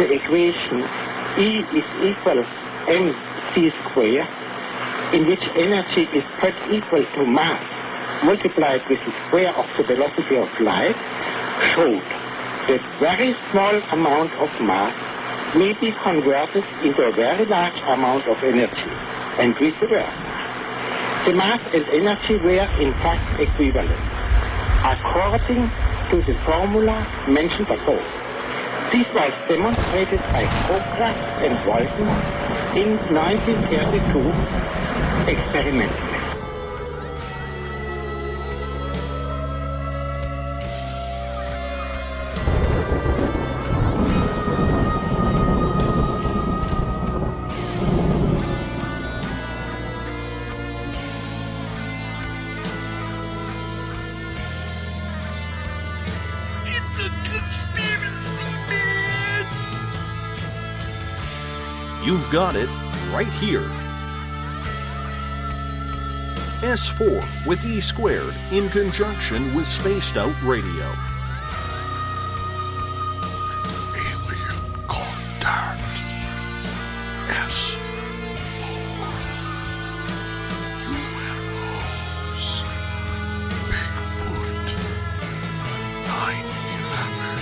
the equation E is equal mc squared, in which energy is put equal to mass multiplied with the square of the velocity of light, showed that very small amount of mass may be converted into a very large amount of energy, and vice versa. The mass and energy were in fact equivalent, according to the formula mentioned above. This was demonstrated by Kruger and Walton in 1932 experimentally. You've got it right here. S4 with E squared in conjunction with Spaced Out Radio. Alien contact. S4. UFOs. Bigfoot. 9/11.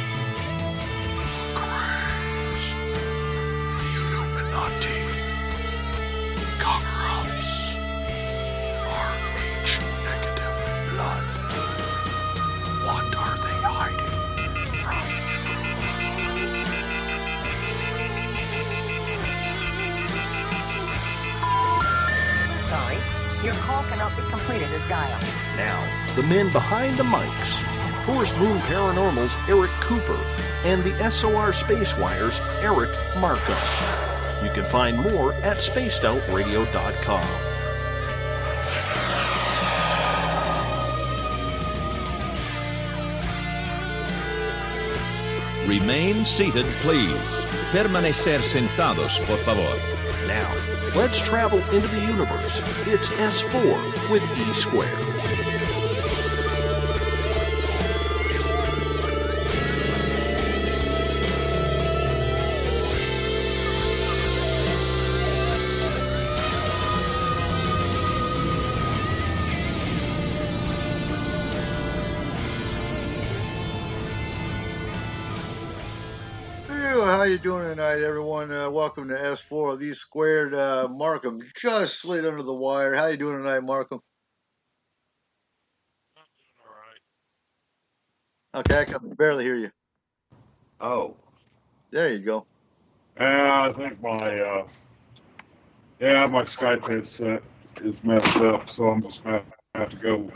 Grays. The Illuminati. Cover-ups. RH negative blood. What are they hiding from Sorry, your call cannot be completed as dialed. Now, the men behind the mics, Forest Moon Paranormal's Eric Cooper and the SOR Spacewire's Eric Markham. You can find more at spacedoutradio.com. Remain seated, please. Permanecer sentados, por favor. Now, let's travel into the universe. It's S4 with E squared. How you doing tonight, everyone? Welcome to S4 of E squared. Markham just slid under the wire. How you doing tonight, Markham? All right. Okay, I can barely hear you. Oh. There you go. Yeah, I think my Skype headset is messed up, so I'm just gonna have to go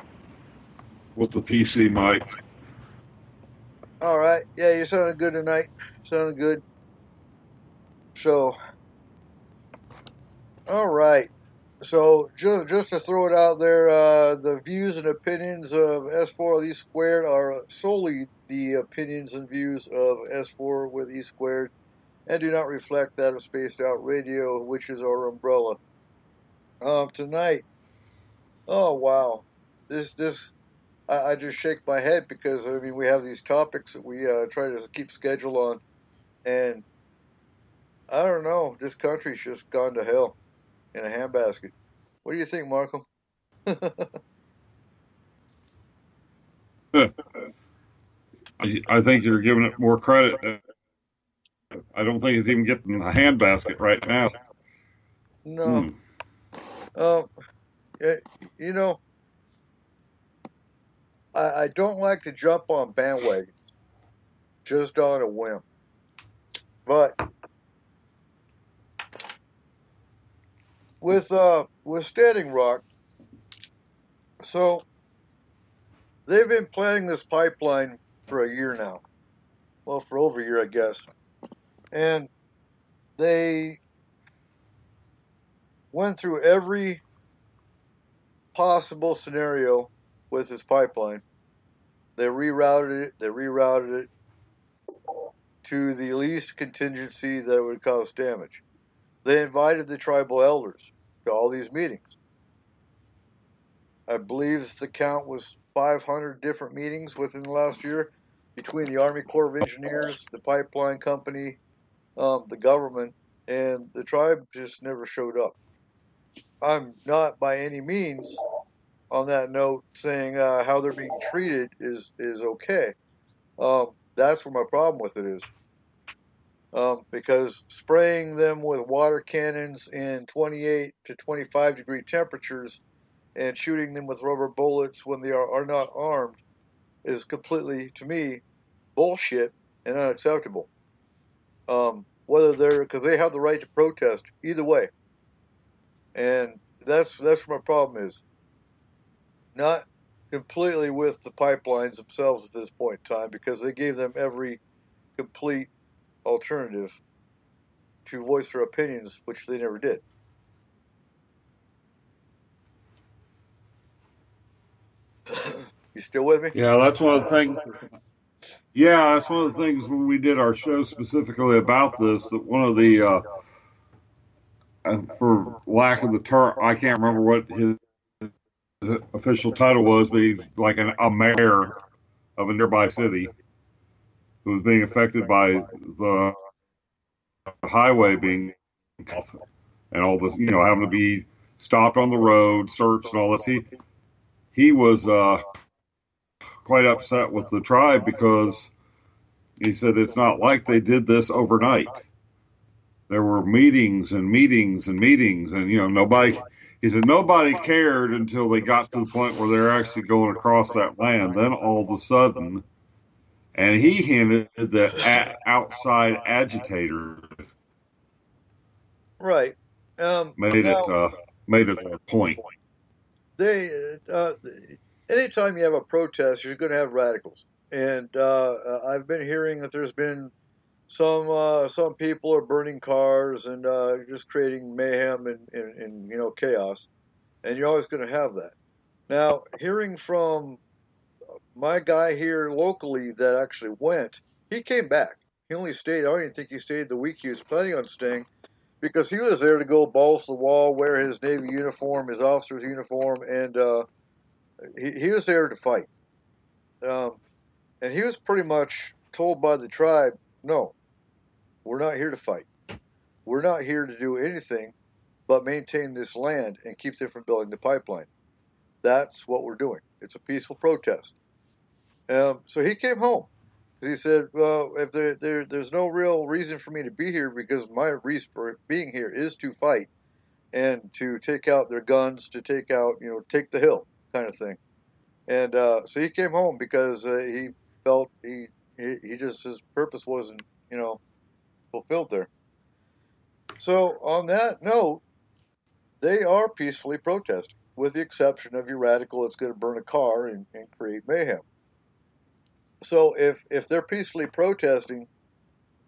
with the PC mic. All right. Yeah, you sounded good tonight. Sounded good. So, all right. So, just to throw it out there, the views and opinions of S4 with E squared are solely the opinions and views of S4 with E squared and do not reflect that of Spaced Out Radio, which is our umbrella. Tonight, oh wow, I just shake my head because I mean we have these topics that we try to keep schedule on, and I don't know, this country's just gone to hell in a handbasket. What do you think, Markham? I think you're giving it more credit. I don't think it's even getting the handbasket right now. No. You know, I don't like to jump on bandwagons just on a whim. But with Standing Rock, so they've been planning this pipeline for a year now. Well, for over a year, I guess. And they went through every possible scenario with this pipeline. They rerouted it to the least contingency that would cause damage. They invited the tribal elders to all these meetings. I believe the count was 500 different meetings within the last year between the Army Corps of Engineers, the pipeline company, the government, and the tribe just never showed up. I'm not by any means on that note saying how they're being treated is okay. That's where my problem with it is. Because spraying them with water cannons in 28 to 25-degree temperatures and shooting them with rubber bullets when they are not armed is completely, to me, bullshit and unacceptable. Whether they're, because they have the right to protest either way, and that's where my problem is. Not completely with the pipelines themselves at this point in time, because they gave them every complete alternative to voice their opinions, which they never did. You still with me? Yeah, that's one of the things. Yeah, that's one of the things when we did our show specifically about this. That one of the, for lack of the term, I can't remember what his official title was, but he's like a mayor of a nearby city who was being affected by the highway being off and all this, having to be stopped on the road, searched, and all this. He was quite upset with the tribe because he said it's not like they did this overnight. There were meetings and meetings and meetings, and nobody. He said nobody cared until they got to the point where they're actually going across that land. Then all of a sudden, and he hinted that outside agitators Right. made it Now, made it a point. they, anytime you have a protest, you're going to have radicals, and I've been hearing that there's been some people are burning cars and just creating mayhem and chaos, and you're always going to have that. Now, hearing from my guy here locally that actually went, he came back. He only stayed. I don't even think he stayed the week he was planning on staying, because he was there to go balls to the wall, wear his Navy uniform, his officer's uniform, and he was there to fight. Um, and he was pretty much told by the tribe, no, we're not here to fight. We're not here to do anything but maintain this land and keep them from building the pipeline. That's what we're doing. It's a peaceful protest. So he came home. He said, well, if there's no real reason for me to be here, because my reason for being here is to fight and to take out their guns, to take out, take the hill kind of thing. And so he came home because he felt he just, his purpose wasn't, fulfilled there. So on that note, they are peacefully protesting, with the exception of your radical that's going to burn a car and create mayhem. So if they're peacefully protesting,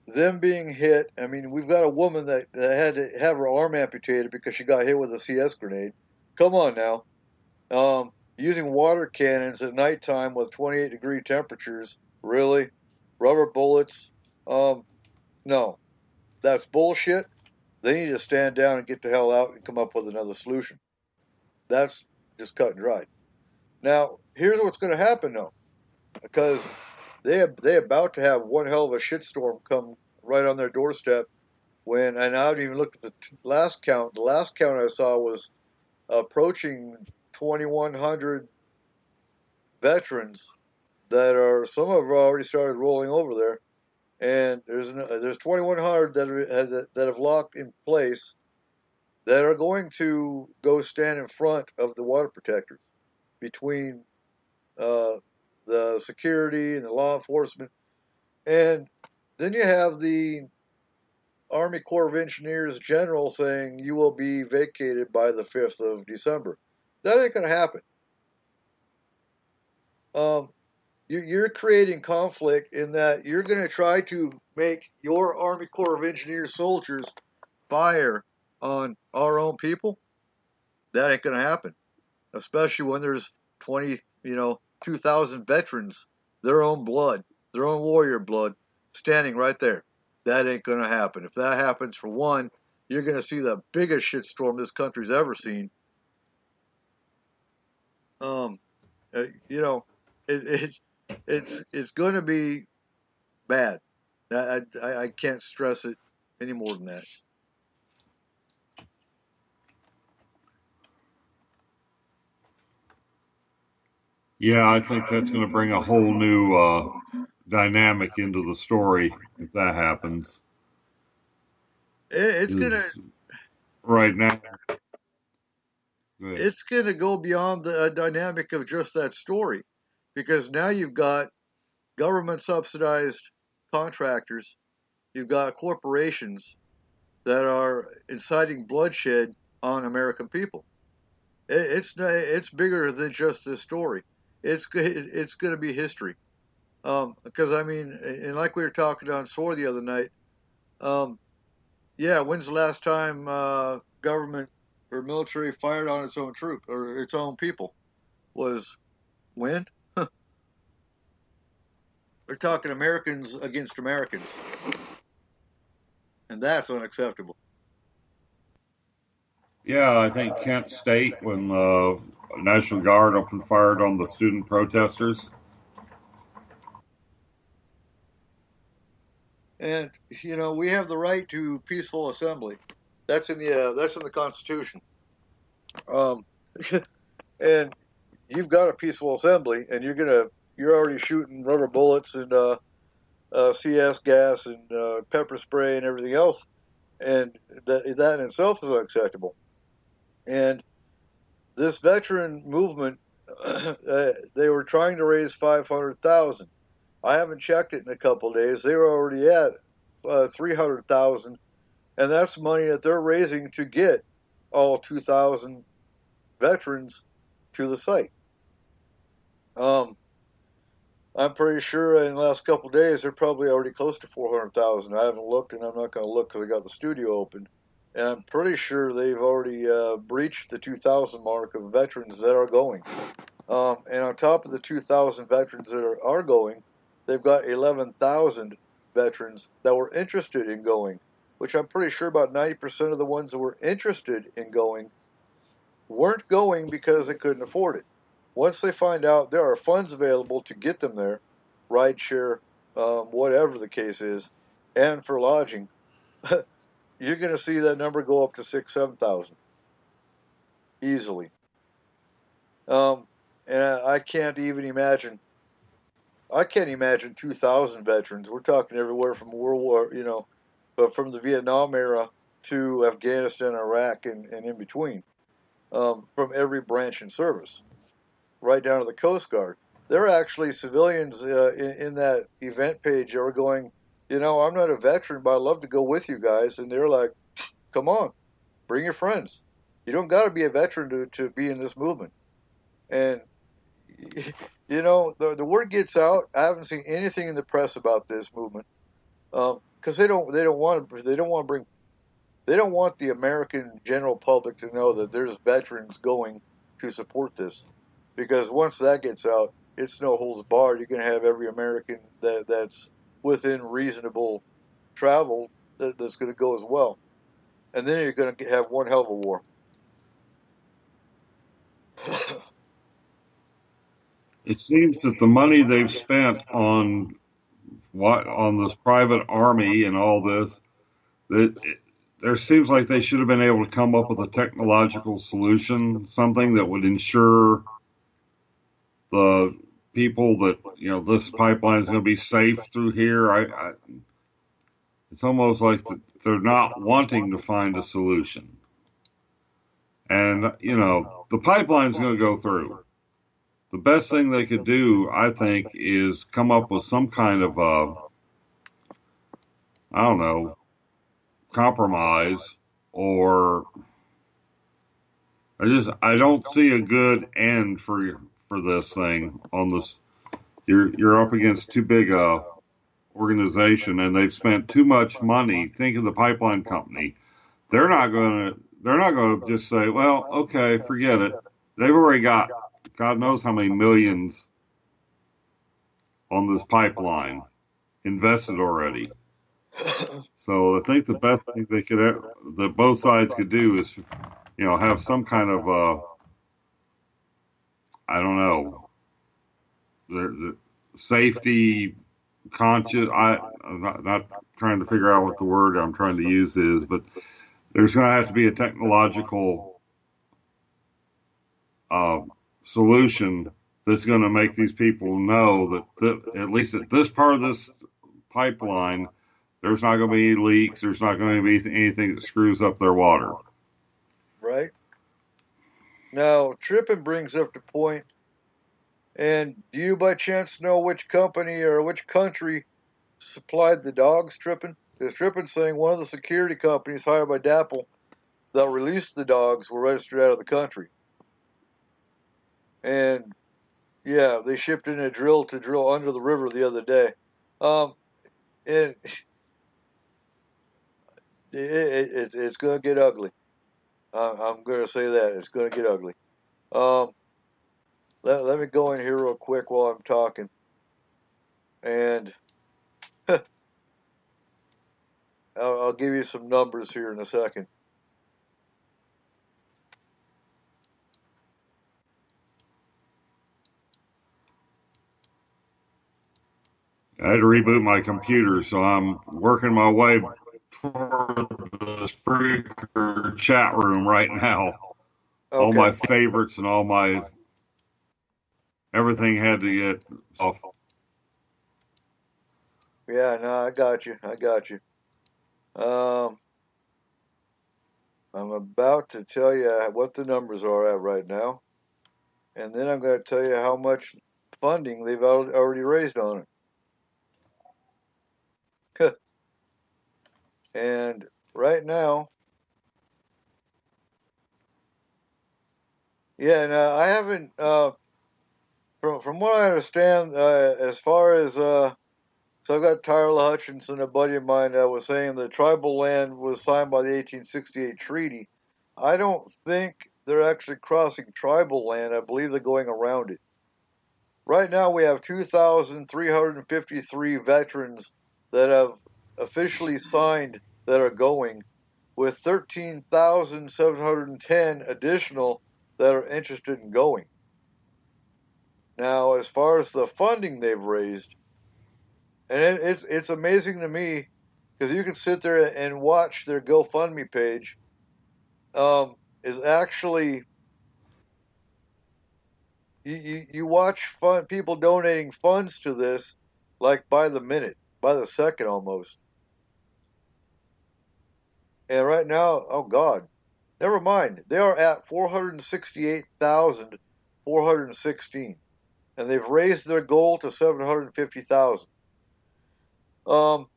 them being hit, I mean, we've got a woman that had to have her arm amputated because she got hit with a CS grenade. Come on now. Using water cannons at nighttime with 28-degree temperatures, really? Rubber bullets? No. That's bullshit. They need to stand down and get the hell out and come up with another solution. That's just cut and dried. Now, here's what's going to happen, though, because they about to have one hell of a shitstorm come right on their doorstep. And I haven't even looked at the last count. The last count I saw was approaching 2,100 veterans that are, some of them already started rolling over there, and there's 2,100 that have locked in place that are going to go stand in front of the water protectors between the security and the law enforcement. And then you have the Army Corps of Engineers general saying you will be vacated by the 5th of December. That ain't going to happen. You're creating conflict in that you're going to try to make your Army Corps of Engineers soldiers fire on our own people. That ain't going to happen, especially when there's 2,000 veterans, their own blood, their own warrior blood, standing right there. That ain't going to happen. If that happens, for one, you're going to see the biggest shitstorm this country's ever seen. It's going to be bad. I can't stress it any more than that. Yeah, I think that's going to bring a whole new dynamic into the story if that happens. It's gonna. Right now. It's going to go beyond the dynamic of just that story, because now you've got government subsidized contractors, you've got corporations that are inciting bloodshed on American people. It's bigger than just this story. It's going to be history. Because I mean, and like we were talking on SOAR the other night, yeah, when's the last time government or military fired on its own troops or its own people? Was when? We're talking Americans against Americans, and that's unacceptable. Yeah, I think Kent State, when the National Guard opened fired on the student protesters. And you know, we have the right to peaceful assembly. That's in the Constitution. And you've got a peaceful assembly, and you're already shooting rubber bullets and CS gas and pepper spray and everything else, and that in itself is unacceptable. And this veteran movement, they were trying to raise 500,000. I haven't checked it in a couple of days. They were already at 300,000, and that's money that they're raising to get all 2,000 veterans to the site. I'm pretty sure in the last couple of days they're probably already close to 400,000. I haven't looked, and I'm not going to look because I got the studio open. And I'm pretty sure they've already breached the 2,000 mark of veterans that are going. And on top of the 2,000 veterans that are going, they've got 11,000 veterans that were interested in going, which I'm pretty sure about 90% of the ones that were interested in going weren't going because they couldn't afford it. Once they find out there are funds available to get them there, ride share, whatever the case is, and for lodging, you're going to see that number go up to 6,000, 7,000 easily. And I can't even imagine. I can't imagine 2,000 veterans. We're talking everywhere from World War, but from the Vietnam era to Afghanistan, Iraq, and in between, from every branch in service, right down to the Coast Guard. There are actually civilians in that event page that are going, I'm not a veteran, but I'd love to go with you guys. And they're like, come on, bring your friends. You don't got to be a veteran to be in this movement. And the word gets out. I haven't seen anything in the press about this movement because they don't want the American general public to know that there's veterans going to support this, because once that gets out, it's no holds barred. You're going to have every American that's within reasonable travel that's going to go as well, and then you're going to have one hell of a war. It seems that the money they've spent on this private army and all this, there seems like they should have been able to come up with a technological solution, something that would ensure the people that this pipeline is going to be safe through here. It's almost like they're not wanting to find a solution, and the pipeline is going to go through. The best thing they could do, I think, is come up with some kind of compromise, or I don't see a good end for this thing on this. You're up against too big a organization, and they've spent too much money. Think of the pipeline company. They're not going to just say, well, okay, forget it. They've already got God knows how many millions on this pipeline invested already. So I think the best thing that both sides could do is, have some kind of the safety conscious. I'm not trying to figure out what the word I'm trying to use is, but there's going to have to be a technological solution that's going to make these people know that at least at this part of this pipeline, there's not going to be any leaks. There's not going to be anything that screws up their water. Right. Now, Trippin brings up the point, and do you by chance know which company or which country supplied the dogs, Trippin? Because Trippin's saying one of the security companies hired by DAPL that released the dogs were registered out of the country. And yeah, they shipped in a drill to drill under the river the other day. And it's going to get ugly. I'm going to say that. It's going to get ugly. Let me go in here real quick while I'm talking. And I'll give you some numbers here in a second. I had to reboot my computer, so I'm working my way toward the Spreaker chat room right now. Okay. All my favorites and all my everything had to get off. Yeah, no, I got you. I'm about to tell you what the numbers are at right now, and then I'm going to tell you how much funding they've already raised on it. And right now, yeah, and I haven't, from what I understand, as far as, so I've got Tyler Hutchinson, a buddy of mine, that was saying the tribal land was signed by the 1868 treaty. I don't think they're actually crossing tribal land. I believe they're going around it. Right now, we have 2,353 veterans that have officially signed that are going, with 13,710 additional that are interested in going. Now, as far as the funding they've raised, and it's amazing to me because you can sit there and watch their GoFundMe page. Is actually you watch people donating funds to this like by the minute, by the second almost. And right now, oh God, never mind. They are at 468,416, and they've raised their goal to 750,000. So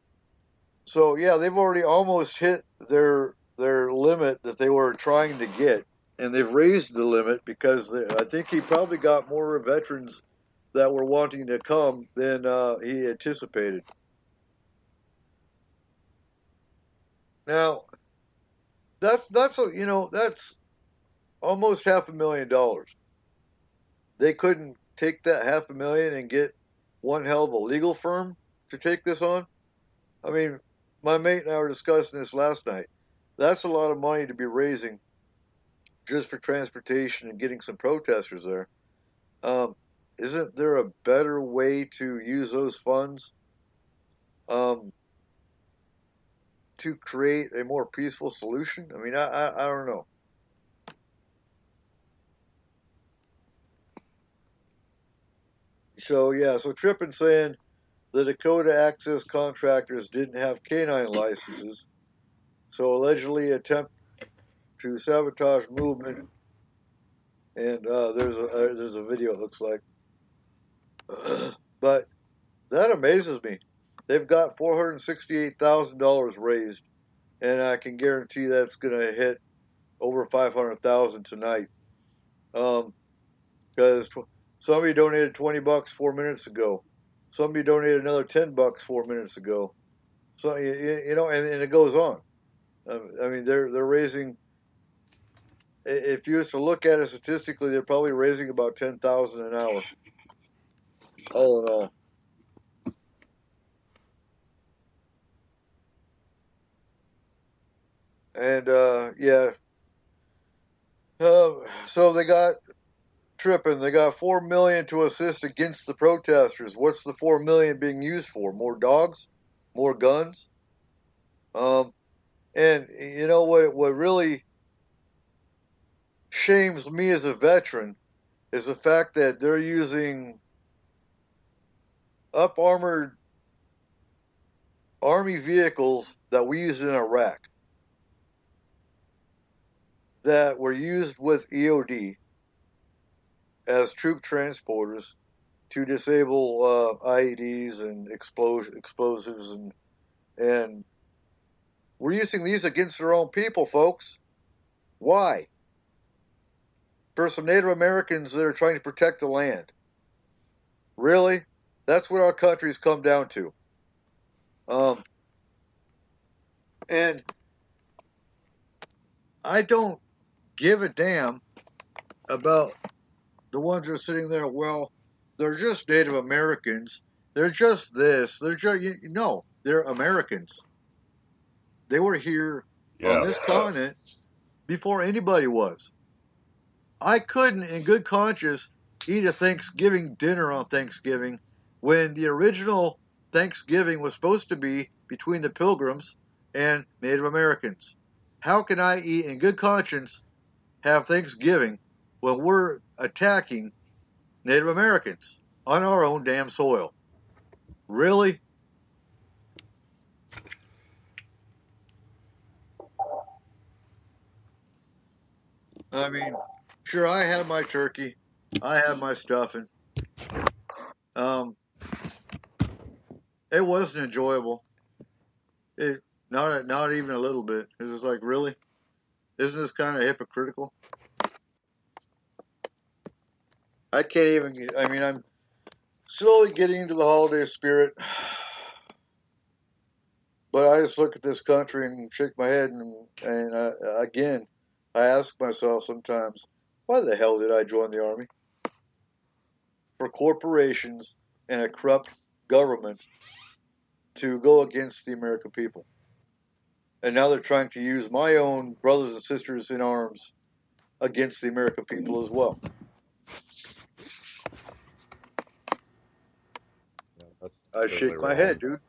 yeah, they've already almost hit their limit that they were trying to get, and they've raised the limit because I think he probably got more veterans that were wanting to come than he anticipated. Now, that's that's almost $500,000. They couldn't take that $500,000 and get one hell of a legal firm to take this on. I mean, my mate and I were discussing this last night. That's a lot of money to be raising just for transportation and getting some protesters there. Isn't there a better way to use those funds to create a more peaceful solution? I mean, I don't know. So yeah, so Trippin saying the Dakota Access contractors didn't have canine licenses, so allegedly attempt to sabotage movement. And there's a video, it looks like. But that amazes me. They've got $468,000 raised, and I can guarantee that's going to hit over 500,000 tonight. Because somebody donated $20 4 minutes ago. Somebody donated another $10 4 minutes ago. So and it goes on. I mean, they're raising. If you was to look at it statistically, they're probably raising about 10,000 an hour, all in all. And yeah, so they got tripping. They got $4 million to assist against the protesters. What's the $4 million being used for? More dogs? More guns? And you know what really shames me as a veteran is the fact that they're using up-armored Army vehicles that we used in Iraq that were used with EOD as troop transporters to disable IEDs and explosives, and we're using these against our own people, folks. Why? For some Native Americans that are trying to protect the land. Really? That's what our country's come down to. And I don't give a damn about the ones that are sitting there. Well, they're just Native Americans. They're just this. They're just no. They're Americans. They were here on this continent before anybody was. I couldn't, in good conscience, eat a Thanksgiving dinner on Thanksgiving when the original Thanksgiving was supposed to be between the Pilgrims and Native Americans. How can I eat, in good conscience, have Thanksgiving when we're attacking Native Americans on our own damn soil? Really? I mean, sure, I had my turkey. I had my stuffing. It wasn't enjoyable. It not even a little bit. It was like, really? Isn't this kind of hypocritical? I can't even. I mean, I'm slowly getting into the holiday spirit, but I just look at this country and shake my head, and again, I ask myself sometimes, why the hell did I join the Army? For corporations and a corrupt government to go against the American people. And now they're trying to use my own brothers and sisters in arms against the American people as well. Yeah, I shake my head, dude.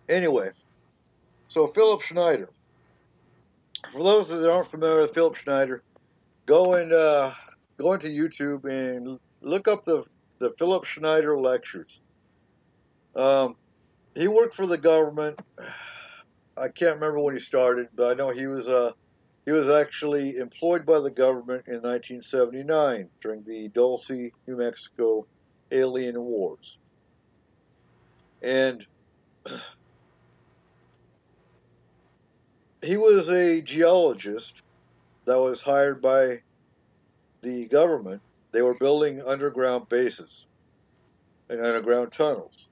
Anyway, so Phillip Schneider. For those that aren't familiar with Phillip Schneider, go into YouTube and look up the Phillip Schneider lectures. He worked for the government. I can't remember when he started, but I know he was actually employed by the government in 1979 during the Dulce, New Mexico alien wars. And he was a geologist that was hired by the government. They were building underground bases and underground tunnels.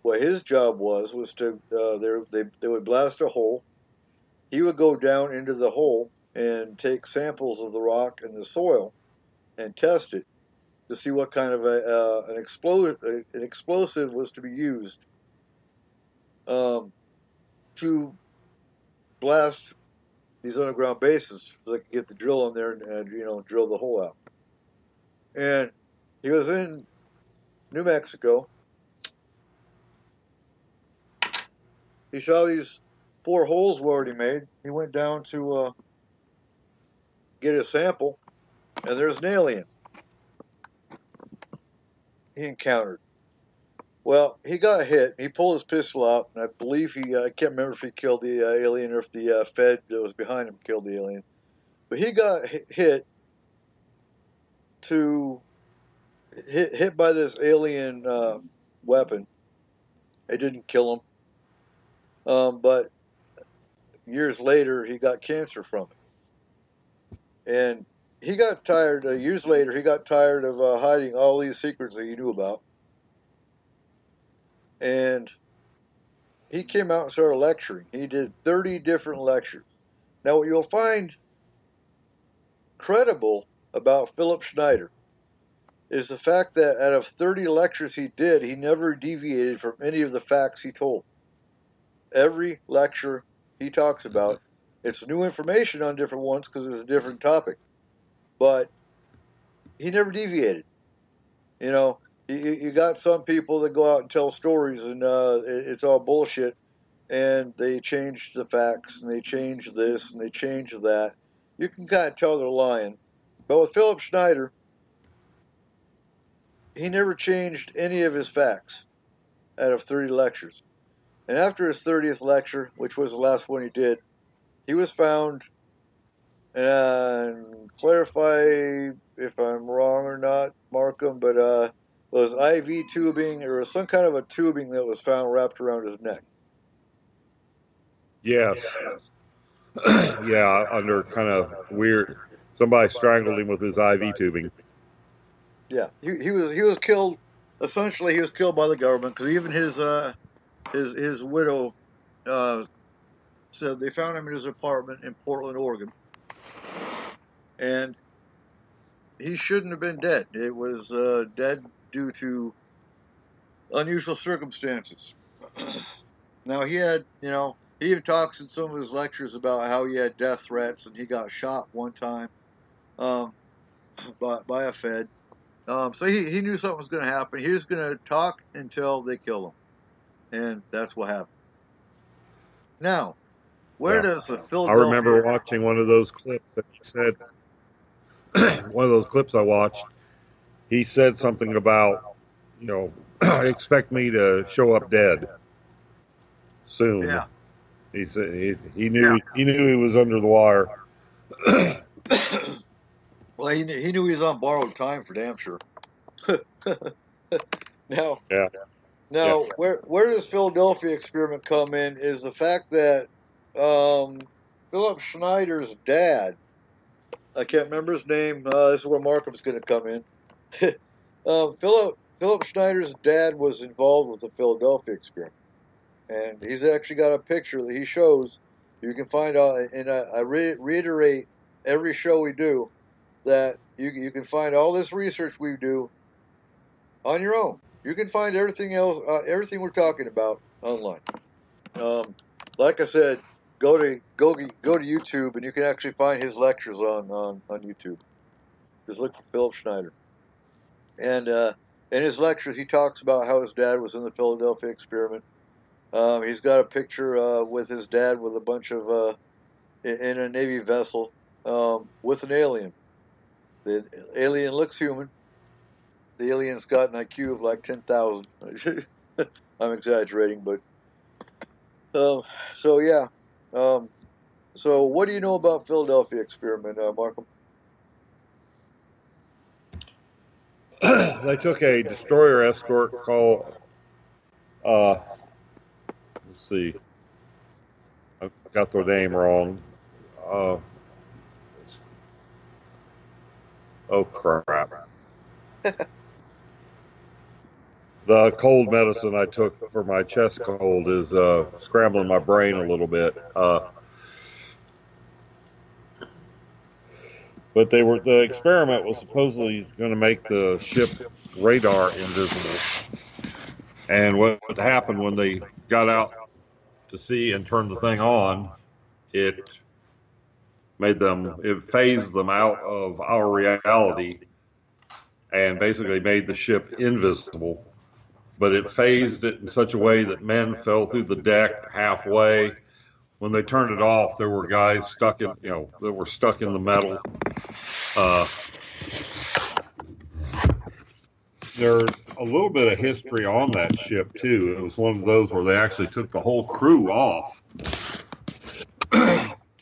What his job was to they would blast a hole. He would go down into the hole and take samples of the rock and the soil and test it to see what kind of an explosive was to be used to blast these underground bases so they could get the drill in there and drill the hole out. And he was in New Mexico. He saw these 4 holes were already made. He went down to get a sample, and there's an alien he encountered. Well, he got hit. He pulled his pistol out, and I believe I can't remember if he killed the alien or if the Fed that was behind him killed the alien. But he got hit by this alien weapon. It didn't kill him. But years later, he got cancer from it. And he got tired, years later, he got tired of hiding all these secrets that he knew about. And he came out and started lecturing. He did 30 different lectures. Now, what you'll find credible about Phillip Schneider is the fact that out of 30 lectures he did, he never deviated from any of the facts he told. Every lecture he talks about. It's new information on different ones because it's a different topic. But he never deviated. You know, you got some people that go out and tell stories and it's all bullshit, and they change the facts and they change this and they change that. You can kind of tell they're lying. But with Phillip Schneider, he never changed any of his facts out of 30 lectures. And after his 30th lecture, which was the last one he did, he was found, and clarify if I'm wrong or not, Markham, but it was IV tubing, or some kind of a tubing that was found wrapped around his neck. Yes. Yeah, under kind of weird. Somebody strangled him with his IV tubing. Yeah, he was killed. Essentially, he was killed by the government because even his widow said they found him in his apartment in Portland, Oregon, and he shouldn't have been dead. It was dead due to unusual circumstances. Now he had, he even talks in some of his lectures about how he had death threats and he got shot one time by a Fed. So he knew something was going to happen. He was going to talk until they kill him, and that's what happened. Now, where does the Philadelphia? I remember watching one of those clips that he said. One of those clips I watched, he said something about, expect me to show up dead soon. Yeah. He said he knew he was under the wire. Well, he knew he was on borrowed time for damn sure. Now, where does Philadelphia experiment come in is the fact that Phillip Schneider's dad, I can't remember his name. This is where Markham's going to come in. Phillip Schneider's dad was involved with the Philadelphia experiment, and he's actually got a picture that he shows. You can find out, and I reiterate every show we do that you can find all this research we do on your own. You can find everything else, everything we're talking about online. Like I said, go to YouTube, and you can actually find his lectures on YouTube. Just look for Phillip Schneider, and in his lectures he talks about how his dad was in the Philadelphia experiment. He's got a picture with his dad with a bunch of in a Navy vessel with an alien. The alien looks human. The alien's got an IQ of like 10,000. I'm exaggerating, but so yeah. So what do you know about Philadelphia experiment, Markham? They took a destroyer escort called, let's see, I got the name wrong. Oh crap. The cold medicine I took for my chest cold is scrambling my brain a little bit. But the experiment was supposedly going to make the ship radar invisible. And what happened when they got out to sea and turned the thing on, it phased them out of our reality and basically made the ship invisible. But it phased it in such a way that men fell through the deck halfway. When they turned it off, there were guys stuck in, that were stuck in the metal. There's a little bit of history on that ship too. It was one of those where they actually took the whole crew off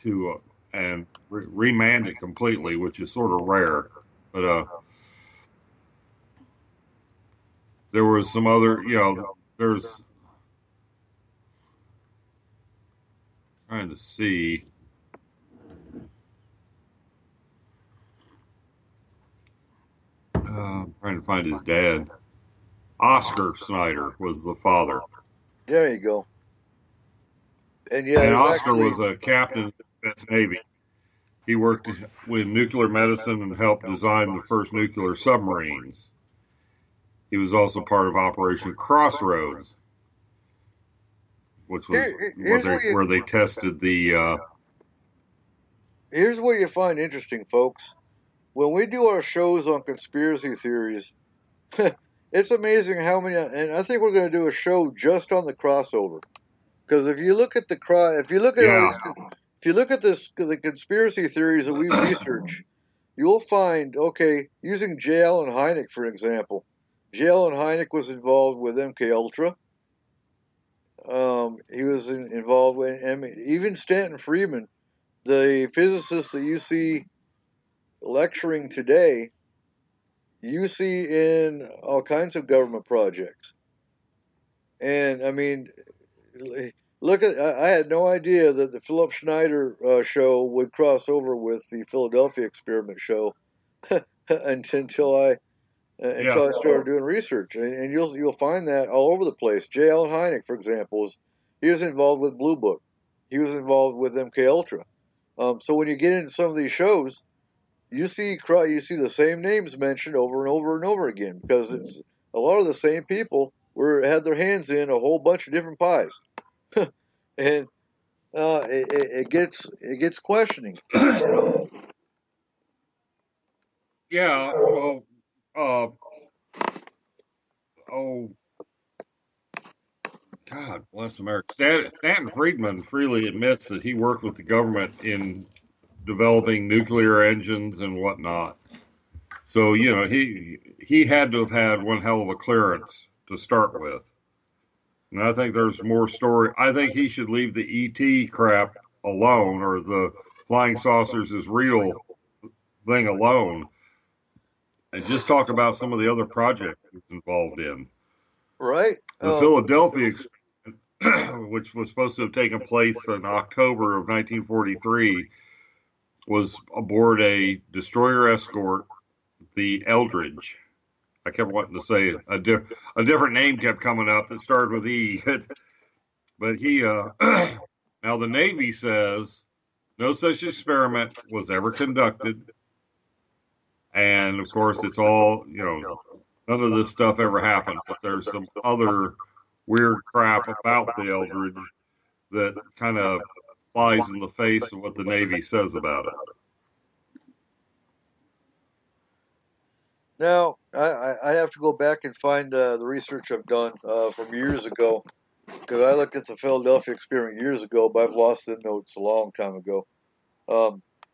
to and remanned it completely, which is sort of rare. But there was some other, there's trying to see. I'm trying to find his dad. Oscar Schneider was the father. There you go. And Oscar was a captain in the U.S. Navy. He worked with nuclear medicine and helped design the first nuclear submarines. He was also part of Operation Crossroads. which was Here's where they tested the. Here's what you find interesting, folks. When we do our shows on conspiracy theories, it's amazing how many. And I think we're going to do a show just on the crossover, because if you look at the the conspiracy theories that we research, you'll find, okay, using J. Allen Hynek for example. J. Allen Hynek was involved with MK Ultra. He was involved with, and even Stanton Friedman, the physicist that you see lecturing today, you see in all kinds of government projects. And I mean, look at, I had no idea that the Phillip Schneider show would cross over with the Philadelphia experiment show until I started doing research. And you'll find that all over the place. J. Allen Hynek, for example, he was involved with Blue Book. He was involved with MK Ultra. So when you get into some of these shows, you see the same names mentioned over and over and over again, because it's a lot of the same people had their hands in a whole bunch of different pies, and it gets questioning. Yeah. Well. Oh. God bless America. Stanton Friedman freely admits that he worked with the government in developing nuclear engines and whatnot. So, he had to have had one hell of a clearance to start with. And I think there's more story. I think he should leave the ET crap alone, or the flying saucers is real thing alone, and just talk about some of the other projects he's involved in. Right. The Philadelphia experiment, which was supposed to have taken place in October of 1943, was aboard a destroyer escort, the Eldridge. I kept wanting to say a different name kept coming up that started with E. But he, now the Navy says no such experiment was ever conducted. And of course, it's all, none of this stuff ever happened. But there's some other weird crap about the Eldridge that kind of flies in the face of what the Navy says about it. Now, I have to go back and find the research I've done from years ago, because I looked at the Philadelphia experiment years ago, but I've lost the notes a long time ago.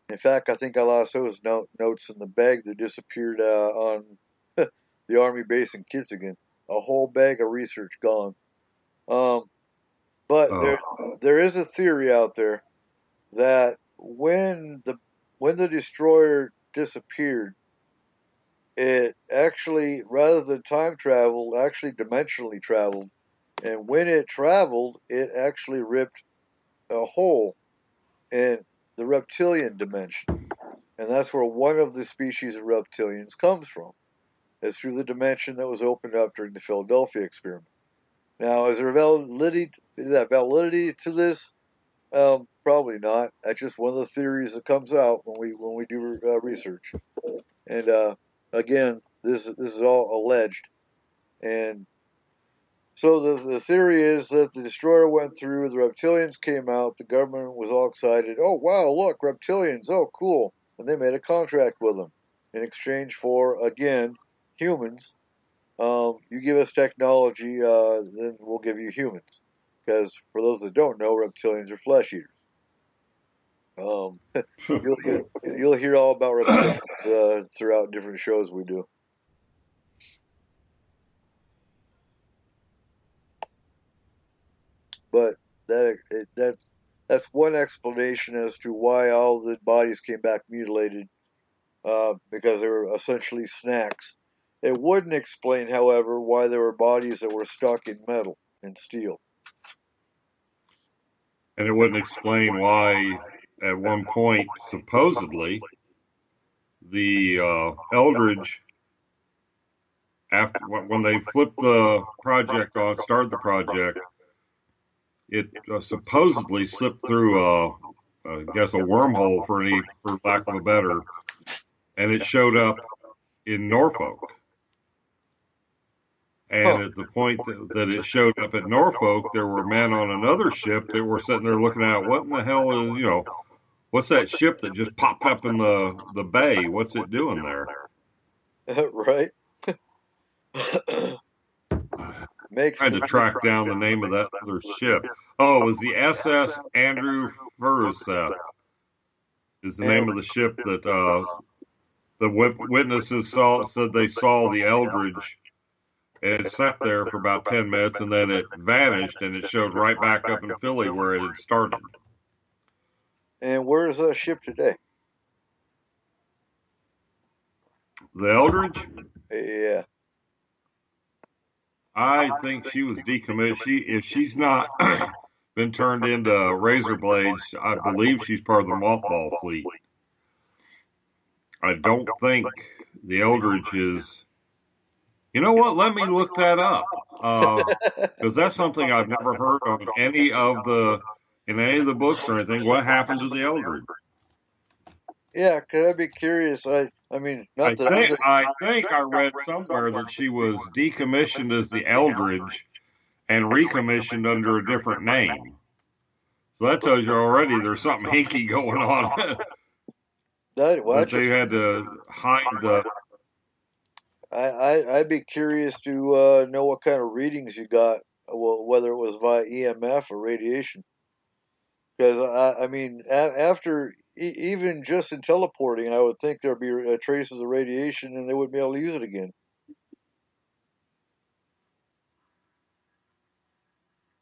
In fact, I think I lost those notes in the bag that disappeared on the Army base in Kitzigan. A whole bag of research gone. But there is a theory out there that when the destroyer disappeared, it actually, rather than time travel, actually dimensionally traveled. And when it traveled, it actually ripped a hole in the reptilian dimension. And that's where one of the species of reptilians comes from. It's through the dimension that was opened up during the Philadelphia experiment. Now, is there validity to this? Probably not. That's just one of the theories that comes out when we do research. And again, this is all alleged. And so the theory is that the destroyer went through, the reptilians came out, the government was all excited. Oh, wow, look, reptilians, oh, cool. And they made a contract with them in exchange for, again, humans. You give us technology, then we'll give you humans. Because for those that don't know, reptilians are flesh eaters. You'll hear all about reptilians throughout different shows we do. But that's one explanation as to why all the bodies came back mutilated, because they were essentially snacks. It wouldn't explain, however, why there were bodies that were stuck in metal and steel. And it wouldn't explain why, at one point, supposedly, the Eldridge, when they flipped the project on, started the project, it supposedly slipped through I guess a wormhole, for lack of a better, and it showed up in Norfolk. And at the point that it showed up at Norfolk, there were men on another ship that were sitting there looking at what in the hell is, what's that ship that just popped up in the bay? What's it doing there? Right. Makes I had to track down the name of that other ship. Oh, it was the SS Andrew Furuseth is the name of the ship that the witnesses said they saw the Eldridge. It sat there for about 10 minutes and then it vanished and it showed right back up in Philly where it had started. And where's that ship today? The Eldridge? Yeah. I think she was decommissioned. If she's not been turned into razor blades, I believe she's part of the mothball fleet. I don't think the Eldridge is. You know what? Let me look that up because that's something I've never heard of in any of the books or anything. What happened to the Eldridge? Yeah, because I'd be curious. I mean, not that I think I read somewhere that she was decommissioned as the Eldridge and recommissioned under a different name. So that tells you already there's something hinky going on. That they had to hide the. I'd be curious to know what kind of readings you got, well, whether it was via EMF or radiation. Because I mean, after even just in teleporting, I would think there'd be traces of radiation, and they wouldn't be able to use it again.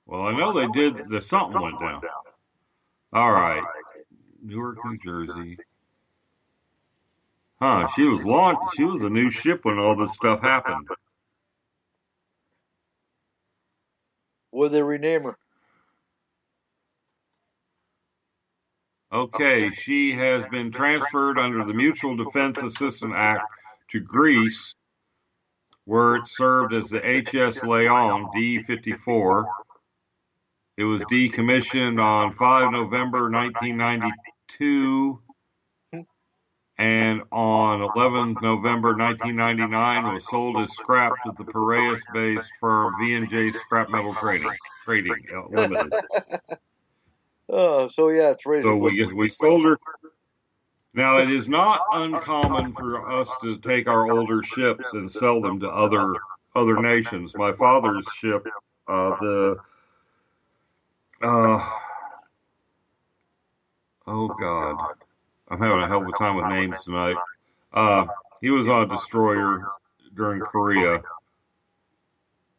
Well, I know they did. Something went down. All right, Newark, New Jersey. Huh? She was launched. She was a new ship when all this stuff happened. Would they rename her? Okay, she has been transferred under the Mutual Defense Assistance Act to Greece, where it served as the HS Leon D-54. It was decommissioned on 5 November 1992, and on 11 November 1999 was sold as scrap to the Piraeus-based firm V&J Scrap Metal Trading Limited. So yeah, it's razor. So we sold her. Now it is not uncommon for us to take our older ships and sell them to other nations. My father's ship, oh God, I'm having a hell of a time with names tonight. He was on a destroyer during Korea,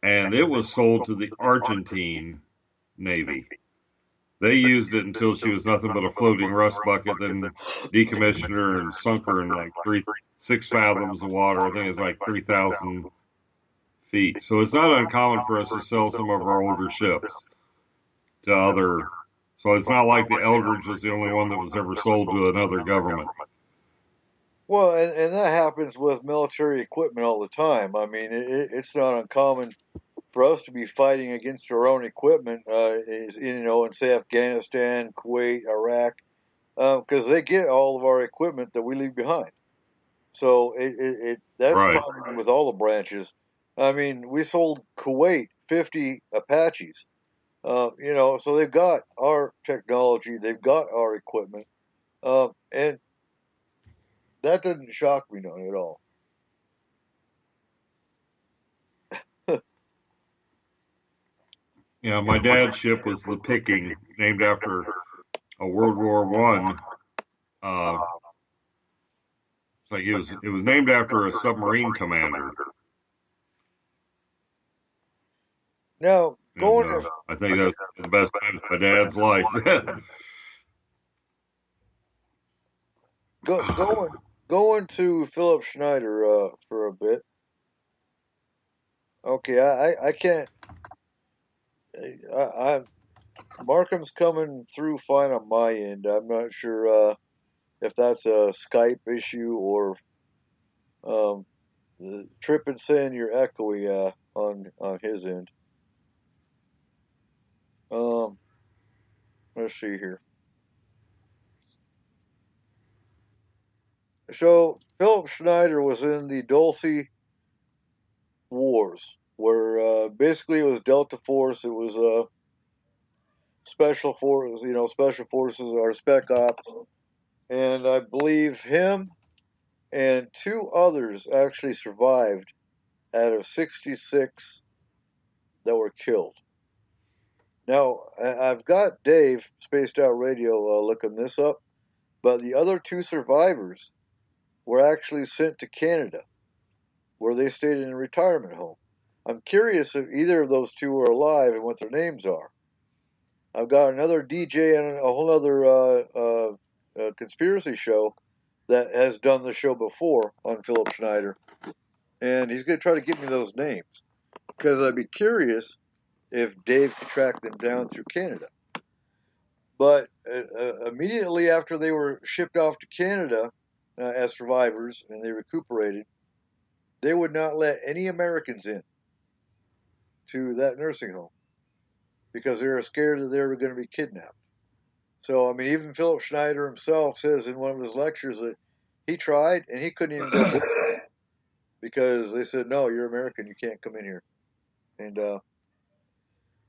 and it was sold to the Argentine Navy. They used it until she was nothing but a floating rust bucket, then decommissioned her and sunk her in like 6 fathoms of water. I think it's like 3,000 feet. So it's not uncommon for us to sell some of our older ships to other. So it's not like the Eldridge was the only one that was ever sold to another government. Well, and that happens with military equipment all the time. I mean, it's not uncommon for us to be fighting against our own equipment, in say Afghanistan, Kuwait, Iraq, because they get all of our equipment that we leave behind. So that's Right. common with all the branches. I mean, we sold Kuwait 50 Apaches. So they've got our technology, they've got our equipment, and that doesn't shock me none at all. Yeah, my dad's ship was the Picking, named after a World War One. It's like it was named after a submarine commander. Now, going And, I think that's the best time of my dad's life. going to Phillip Schneider for a bit. Okay, I can't. Markham's coming through fine on my end. I'm not sure if that's a Skype issue or the Trip and saying you're echoey on his end. Let's see here. So Philip Schneider was in the Dulce Wars. where basically it was Delta Force. It was special force, special forces or spec ops, and I believe him and 2 others actually survived out of 66 that were killed. Now, I've got Dave, Spaced Out Radio, looking this up, but the other 2 survivors were actually sent to Canada, where they stayed in a retirement home. I'm curious if either of those 2 are alive and what their names are. I've got another DJ and a whole other conspiracy show that has done the show before on Phillip Schneider, and he's going to try to give me those names, because I'd be curious if Dave could track them down through Canada. But immediately after they were shipped off to Canada as survivors and they recuperated, they would not let any Americans in to that nursing home because they were scared that they were going to be kidnapped. So, I mean, even Phillip Schneider himself says in one of his lectures that he tried and he couldn't even go because they said, no, you're American, you can't come in here. And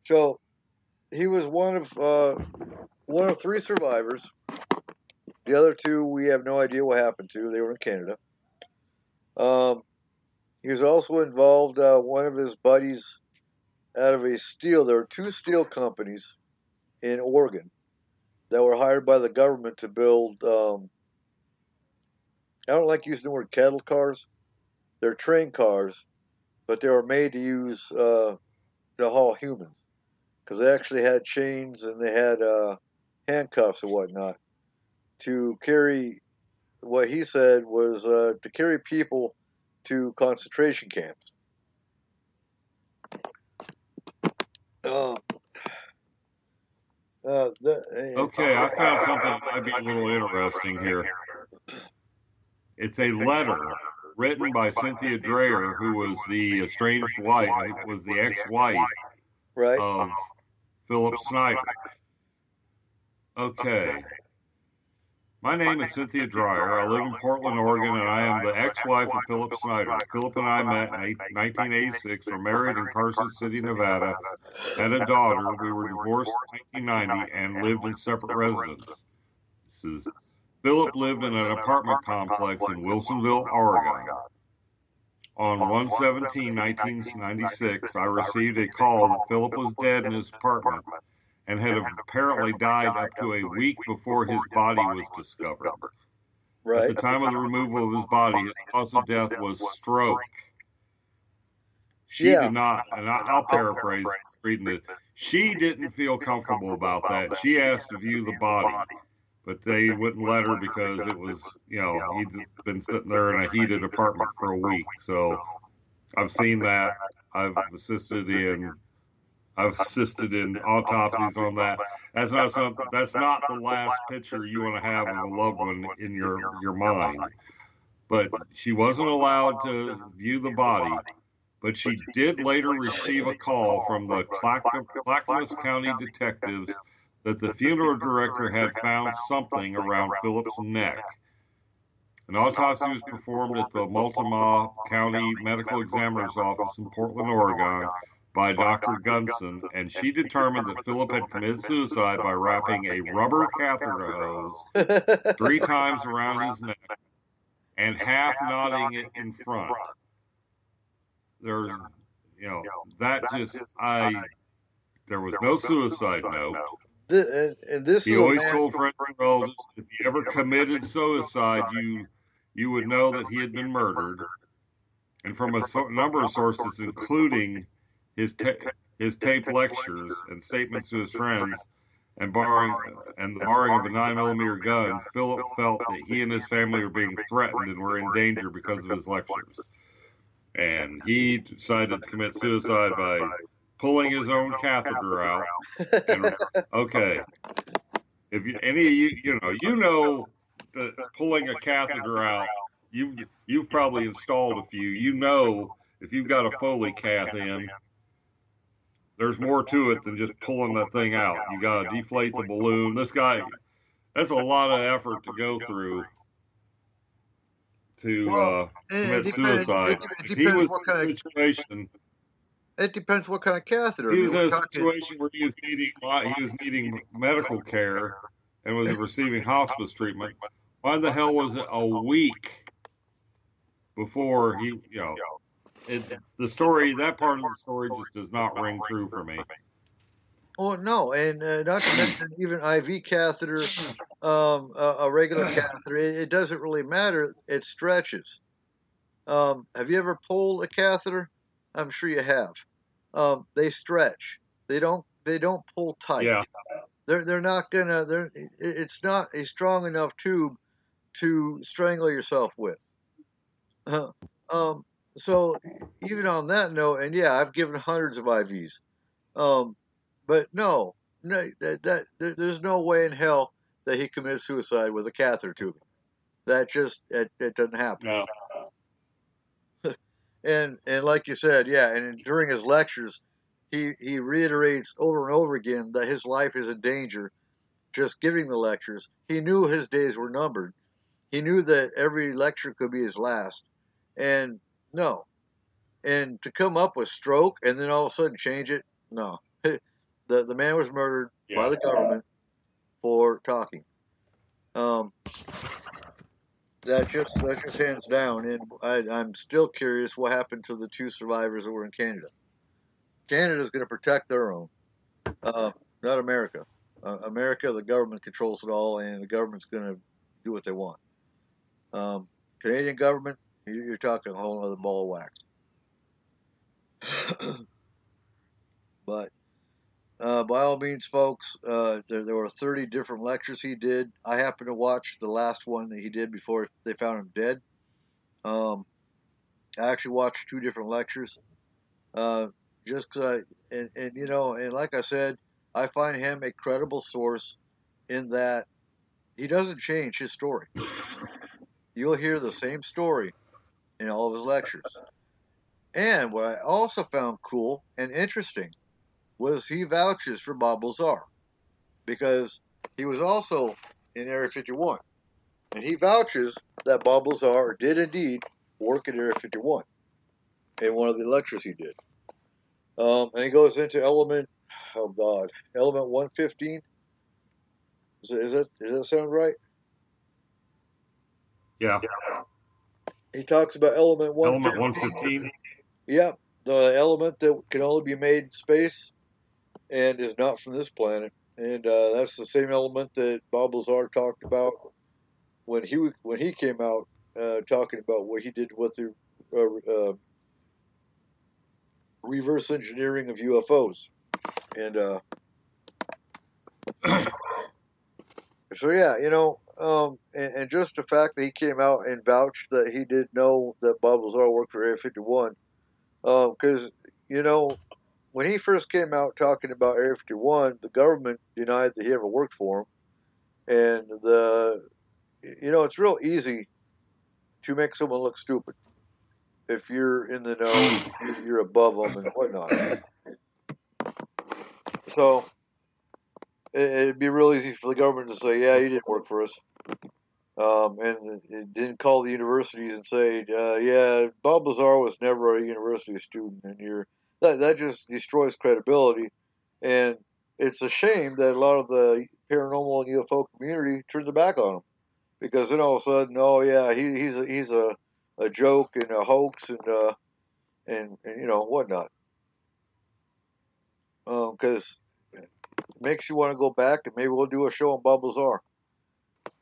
so he was one of 3 survivors. The other 2, we have no idea what happened to. They were in Canada. He was also involved, one of his buddies out of a steel. There were 2 steel companies in Oregon that were hired by the government to build, I don't like using the word cattle cars. They're train cars, but they were made to use to haul humans, because they actually had chains and they had handcuffs and whatnot to carry, what he said was to carry people to concentration camps. Okay, I found something that might be a little interesting here. It's a letter written by Cynthia Dreyer, who was the estranged wife, was the ex-wife Right. of Phillip Schneider. Okay. My name is Cynthia Dreyer. I live in Portland, Oregon, and I am the ex-wife of Phillip Schneider. Phillip and I met in 1986, were married in Carson City, Nevada, had a daughter. We were divorced in 1990 and lived in separate residences. Phillip lived in an apartment complex in Wilsonville, Oregon. On 1/17/1996, I received a call that Phillip was dead in his apartment and had apparently died up to a week before his body was discovered. Right. At the time of the removal of his body, his cause of death was stroke. She did not, and I'll paraphrase reading it, she didn't feel comfortable about that. She asked to view the body, but they wouldn't let her because it was, he'd been sitting there in a heated apartment for a week. So I've seen that. I've assisted in autopsies on that. That's not the last picture you want to have of a loved one in your mind. But she wasn't allowed to view the body. But she did later receive a call from the Clackamas County detectives that the funeral director had found something around Phillip's neck. An autopsy was performed at the Multnomah County Medical Examiner's Office in Portland, Oregon, by Dr. Gunson, and she determined that Phillip had committed suicide by wrapping a rubber catheter hose 3 times around his neck and half knotting it in front. There was no suicide note. He always told friends and relatives if he ever committed suicide, you would know that he had been murdered. And from a number of sources, including his taped lectures and statements to his friends, and the barring of a 9mm gun, Phillip felt that he and his family were being threatened and were in danger because of his lectures. And he decided to commit suicide by pulling his own catheter out. And, okay, if any of you know that pulling a catheter out, you've probably installed a few. If you've got a Foley cath in, there's more to it than just pulling that thing out. You got to deflate the balloon. That's a lot of effort to go through to commit suicide. It depends what kind of situation. It depends what kind of catheter. He I was mean, in we're a talking. situation where he was needing medical care and was receiving hospice treatment. Why the hell was it a week before he, the story, that part of the story just does not ring true for me. Oh no, and not to mention even IV catheter, a regular catheter. It doesn't really matter. It stretches. Have you ever pulled a catheter? I'm sure you have. They stretch. They don't pull tight. Yeah. They're not gonna. It's not a strong enough tube to strangle yourself with. So even on that note, and yeah, I've given hundreds of IVs. But no, there's no way in hell that he committed suicide with a catheter tubing. That just it doesn't happen. No. And like you said, yeah, and during his lectures, he reiterates over and over again that his life is in danger just giving the lectures. He knew his days were numbered. He knew that every lecture could be his last. And no. And to come up with stroke and then all of a sudden change it, no. The man was murdered by the government for talking. That's just hands down. And I'm still curious what happened to the two survivors that were in Canada. Canada's going to protect their own, not America. America, the government controls it all, and the government's going to do what they want. Canadian government, you're talking a whole other ball of wax. But by all means, folks, there were 30 different lectures he did. I happened to watch the last one that he did before they found him dead. I actually watched 2 different lectures. Just because and like I said, I find him a credible source in that he doesn't change his story. You'll hear the same story in all of his lectures. And what I also found cool and interesting was he vouches for Bob Lazar because he was also in Area 51. And he vouches that Bob Lazar did indeed work in Area 51 in one of the lectures he did. And he goes into element 115. Does that sound right? Yeah. He talks about element 115. Element 115. Yep, the element that can only be made in space and is not from this planet. And that's the same element that Bob Lazar talked about when he came out talking about what he did with the reverse engineering of UFOs. And so yeah, and just the fact that he came out and vouched that he did know that Bob Lazar worked for Area 51, because when he first came out talking about Area 51, the government denied that he ever worked for him, and it's real easy to make someone look stupid if you're in the know, you're above them and whatnot. So it'd be real easy for the government to say, yeah, you didn't work for us. And it didn't call the universities and say, yeah, Bob Lazar was never a university student, and that just destroys credibility. And it's a shame that a lot of the paranormal and UFO community turned their back on him, because then all of a sudden, oh yeah, he's a joke and a hoax and whatnot. Because it makes you want to go back, and maybe we'll do a show on Bob Lazar.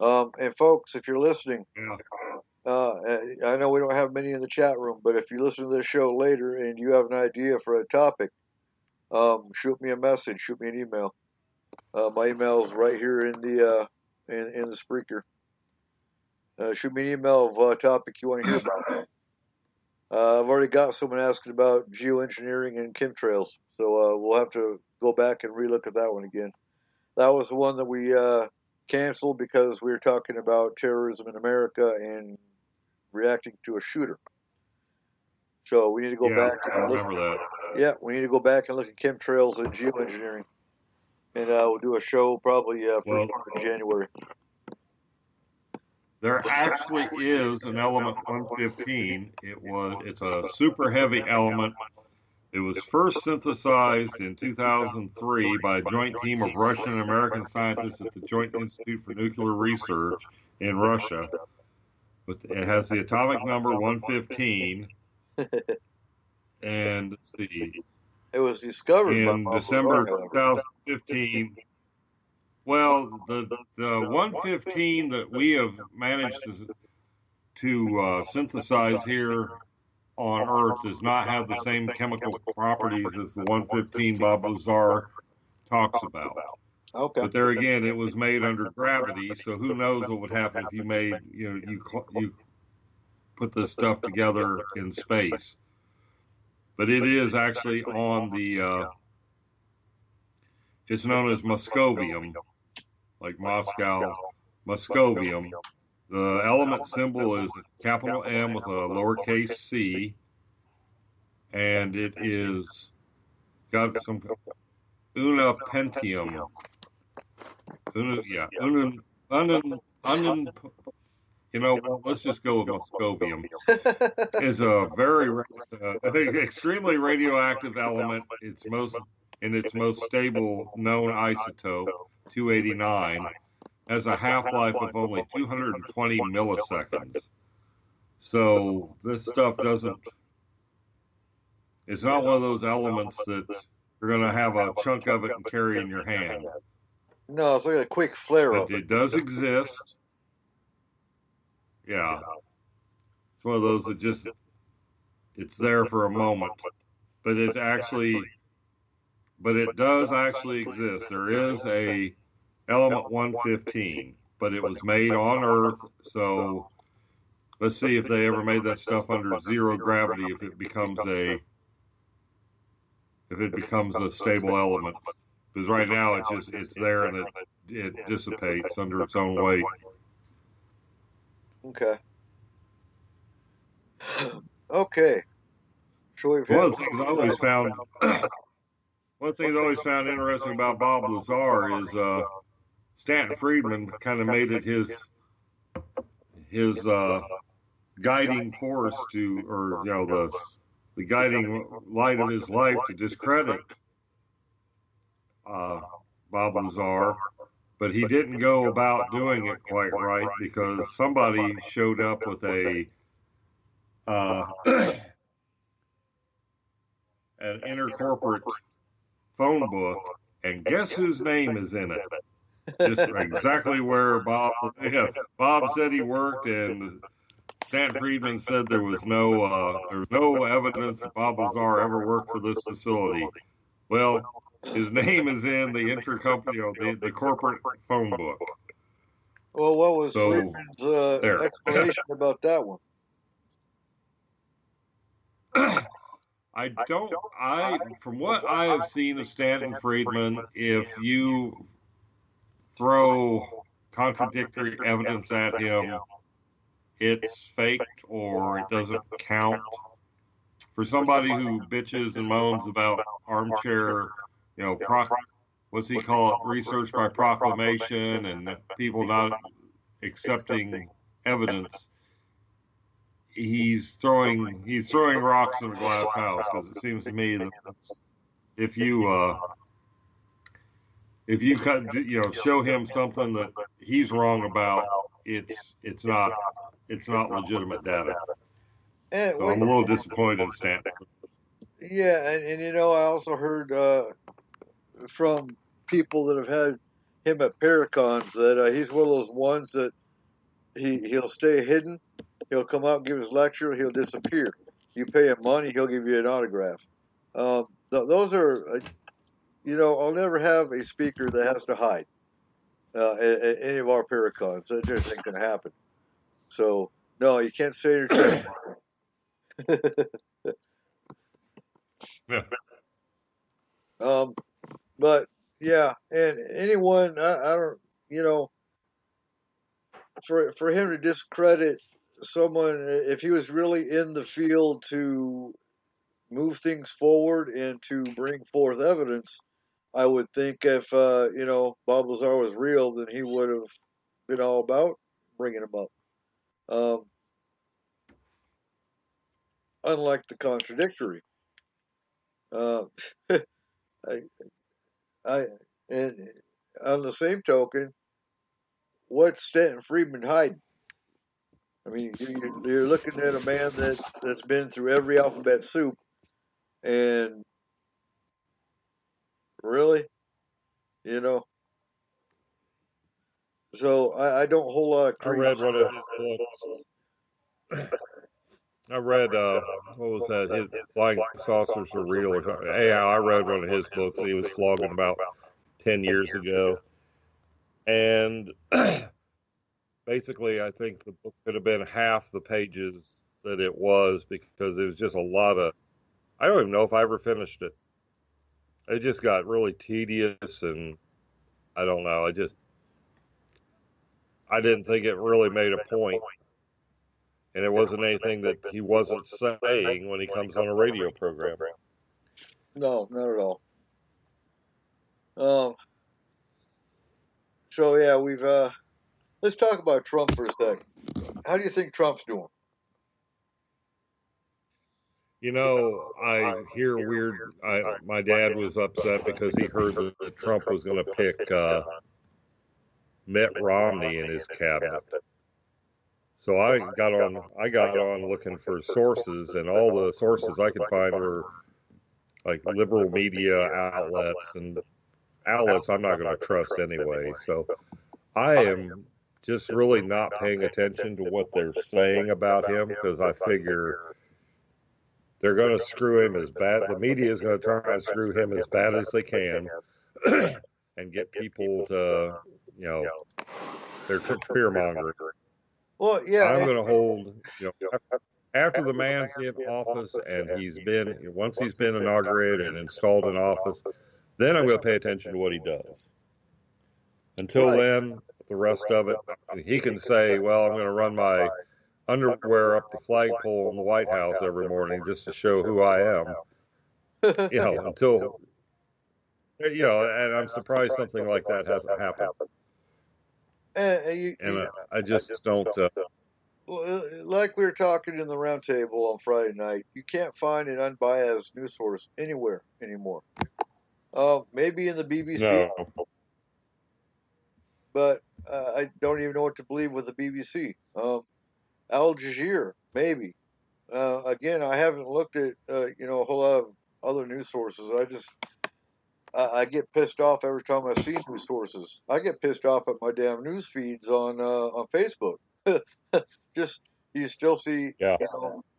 And folks, if you're listening, I know we don't have many in the chat room, but if you listen to this show later and you have an idea for a topic, shoot me a message, shoot me an email. My email is right here in the in the Spreaker. Shoot me an email of a topic you want to hear about. I've already got someone asking about geoengineering and chemtrails, so we'll have to go back and relook at that one again. That was the one that we canceled because we were talking about terrorism in America and reacting to a shooter. So we need to go back and look. Remember that. Yeah, we need to go back and look at chemtrails and geoengineering, and we'll do a show probably first part of January. There actually is an element 115. It's a super heavy element It was first synthesized in 2003 by a joint team of Russian and American scientists at the Joint Institute for Nuclear Research in Russia. It has the atomic number 115, and let's see, It was discovered by in Bob December Lazar, however. 2015. Well, the 115 that we have managed to synthesize here on Earth does not have the same chemical properties as the 115 Bob Lazar talks about. Okay. But there again, it was made under gravity, so who knows what would happen if you made, you put this stuff together in space. But it is actually on the, it's known as Moscovium, like Moscow, Moscovium. The element symbol is capital M with a lowercase c, and it is got some unapentium. Let's just go with Moscovium. It's a very extremely radioactive element. It's most stable known isotope, 289, has a half-life of only 220 milliseconds. So this stuff it's not one of those elements that you're going to have a chunk of it and carry in your hand. No, it's like a quick flare-up. But it does exist. Yeah. It's one of those that just, it's there for a moment. But it does actually exist. There is a element 115, but it was made on Earth, so let's see if they ever made that stuff under zero gravity, if it becomes a stable element. Because right now it's there and it dissipates under its own weight. Okay. Okay. So we've One of the things I always found interesting about Bob Lazar is Stanton Friedman kind of made it his guiding force the guiding light of his life to discredit Bob Lazar, but he didn't go about doing it quite right because somebody showed up with an intercorporate phone book, and guess whose name is in it? Just exactly where Bob said he worked, and Stanton Friedman said there was no evidence that Bob Lazar ever worked for this facility. Well, his name is in the intercompany, the corporate phone book. Well, what was Friedman's explanation about that one? From what I have seen of Stanton Friedman, if you throw contradictory evidence at him, it's faked or it doesn't count. For somebody who bitches and moans about armchair, what's he call it, research by proclamation and people not accepting evidence, he's throwing rocks in a glass house, because it seems to me that if you show him something that he's wrong about, it's not legitimate data. So I'm a little disappointed in Stanton. Yeah, and I also heard from people that have had him at Paracons that he's one of those ones that he'll stay hidden. He'll come out and give his lecture. He'll disappear. You pay him money, he'll give you an autograph. Those are, I'll never have a speaker that has to hide at any of our Paracons. That just ain't going to happen. So, no, you can't say your trademark. Yeah. But yeah, and anyone, I don't, for him to discredit someone, if he was really in the field to move things forward and to bring forth evidence, I would think if Bob Lazar was real, then he would have been all about bringing him up. Unlike the contradictory. Uh, I, I, and on the same token, what's Stanton Friedman hiding? I mean, you're looking at a man that's been through every alphabet soup, and really, you know, so I don't whole lot of I read credence. one of his books. I read what was that? His Flying Saucers Are Real or something. Yeah, I read one of his books that he was flogging about 10 years ago, and basically, I think the book could have been half the pages that it was because it was just a lot of. I don't even know if I ever finished it. It just got really tedious, and I don't know. I didn't think it really made a point, and it wasn't anything that he wasn't saying when he comes on a radio program. No, not at all. Um, so yeah, we've let's talk about Trump for a sec. How do you think Trump's doing? You know, I hear weird. My dad was upset because he heard that Trump was going to pick Mitt Romney in his cabinet. So I got on looking for sources, and all the sources I could find were like liberal media outlets and outlets I'm not going to trust anyway. So I am just really not paying attention to what they're saying about him because I figure they're going to screw him as bad. The media is going to try and screw him as bad as they can and get people to, you know, they're fear mongering. Well, yeah, I'm going to hold, after the man's in office and once he's been inaugurated and installed in office, then I'm going to pay attention to what he does. Until right. then, the rest of it, he can say, well, I'm going to run my underwear up the flagpole in the White House every morning just to show who I am. Until, and I'm surprised something like that hasn't happened. And I just don't. Like we were talking in the round table on Friday night, you can't find an unbiased news source anywhere anymore. Maybe in the BBC, No. but I don't even know what to believe with the BBC. Al Jazeera, maybe. Again, I haven't looked at a whole lot of other news sources. I get pissed off every time I see news sources. I get pissed off at my damn news feeds on Facebook. Just you still see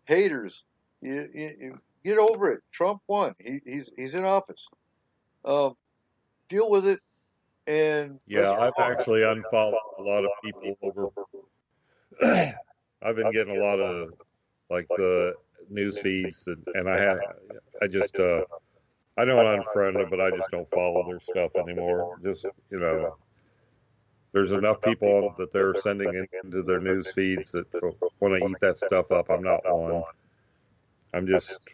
haters. You get over it. Trump won. He's in office. Deal with it. And Yeah, I've actually unfollowed a lot of people over. I've been getting a lot of like the news feeds, and I just I don't unfriend them, but I just don't follow their stuff anymore. Just there's enough people that they're sending into their news feeds that want to eat that stuff up. I'm not one. I'm just,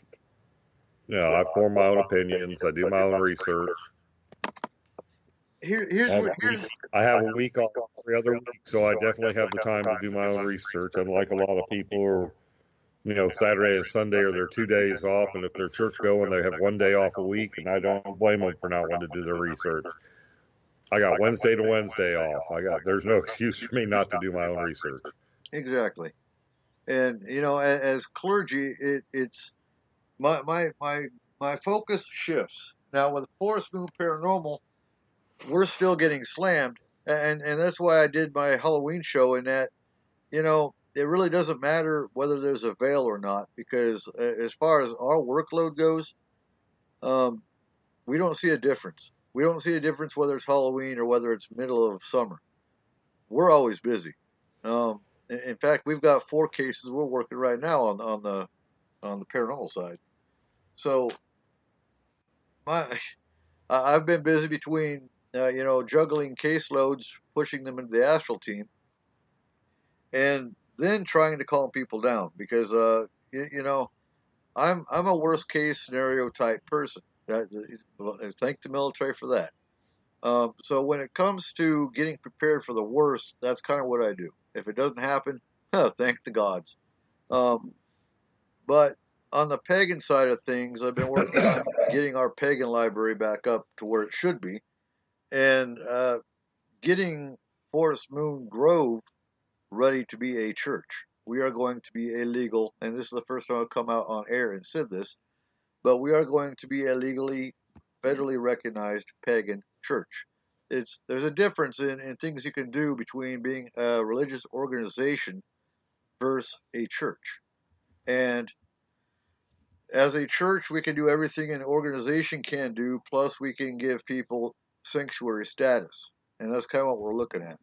I form my own opinions. I do my own research. I have a week off every other week, so I definitely have the time to do my own research. Unlike a lot of people who are, Saturday and Sunday are their 2 days off, and if they're church going, they have 1 day off a week, and I don't blame them for not wanting to do their research. I got Wednesday to Wednesday off. There's no excuse for me not to do my own research. Exactly. And as clergy, it's my focus shifts. Now with Forest Moon Paranormal, we're still getting slammed, and that's why I did my Halloween show. In that, it really doesn't matter whether there's a veil or not, because as far as our workload goes, we don't see a difference. We don't see a difference whether it's Halloween or whether it's middle of summer. We're always busy. In fact, we've got 4 cases we're working right now on the paranormal side. So I've been busy between juggling caseloads, pushing them into the astral team, and then trying to calm people down because I'm a worst case scenario type person. Thank the military for that. So when it comes to getting prepared for the worst, that's kind of what I do. If it doesn't happen, thank the gods. But on the pagan side of things, I've been working on getting our pagan library back up to where it should be, and getting Forest Moon Grove ready to be a church. We are going to be a legal, and this is the first time I've come out on air and said this, but we are going to be a legally, federally recognized pagan church. There's a difference in things you can do between being a religious organization versus a church. And as a church, we can do everything an organization can do, plus we can give people sanctuary status. And that's kind of what we're looking at.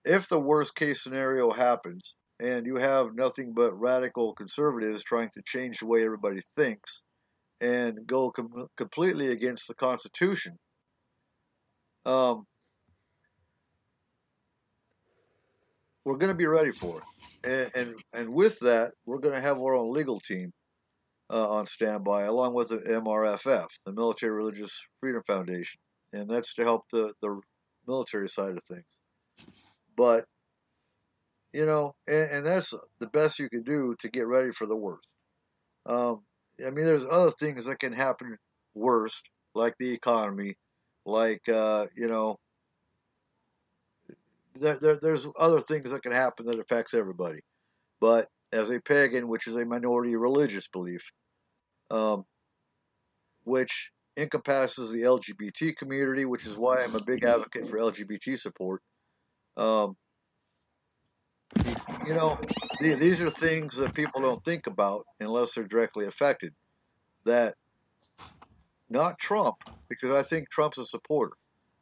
If the worst case scenario happens, and you have nothing but radical conservatives trying to change the way everybody thinks and go completely against the Constitution, we're going to be ready for it. And with that, we're going to have our own legal team on standby, along with the MRFF, the Military Religious Freedom Foundation, and that's to help the military side of things. But and that's the best you can do to get ready for the worst. I mean, there's other things that can happen worst, like the economy, like there's other things that can happen that affects everybody. But as a pagan, which is a minority religious belief, which encompasses the LGBT community, which is why I'm a big advocate for LGBT support. These are things that people don't think about unless they're directly affected. That, not Trump, because I think Trump's a supporter.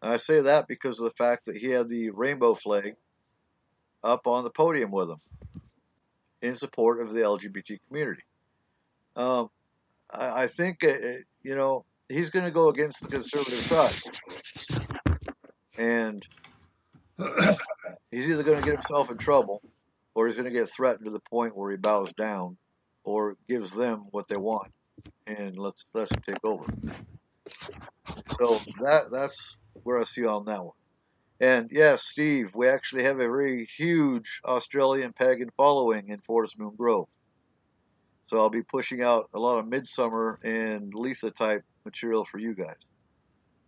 And I say that because of the fact that he had the rainbow flag up on the podium with him in support of the LGBT community. I think, he's going to go against the conservative side. And he's either going to get himself in trouble, or he's going to get threatened to the point where he bows down or gives them what they want and lets them take over. So that's where I see on that one. And yes, Steve, we actually have a very huge Australian pagan following in Forest Moon Grove. So I'll be pushing out a lot of Midsummer and Letha type material for you guys.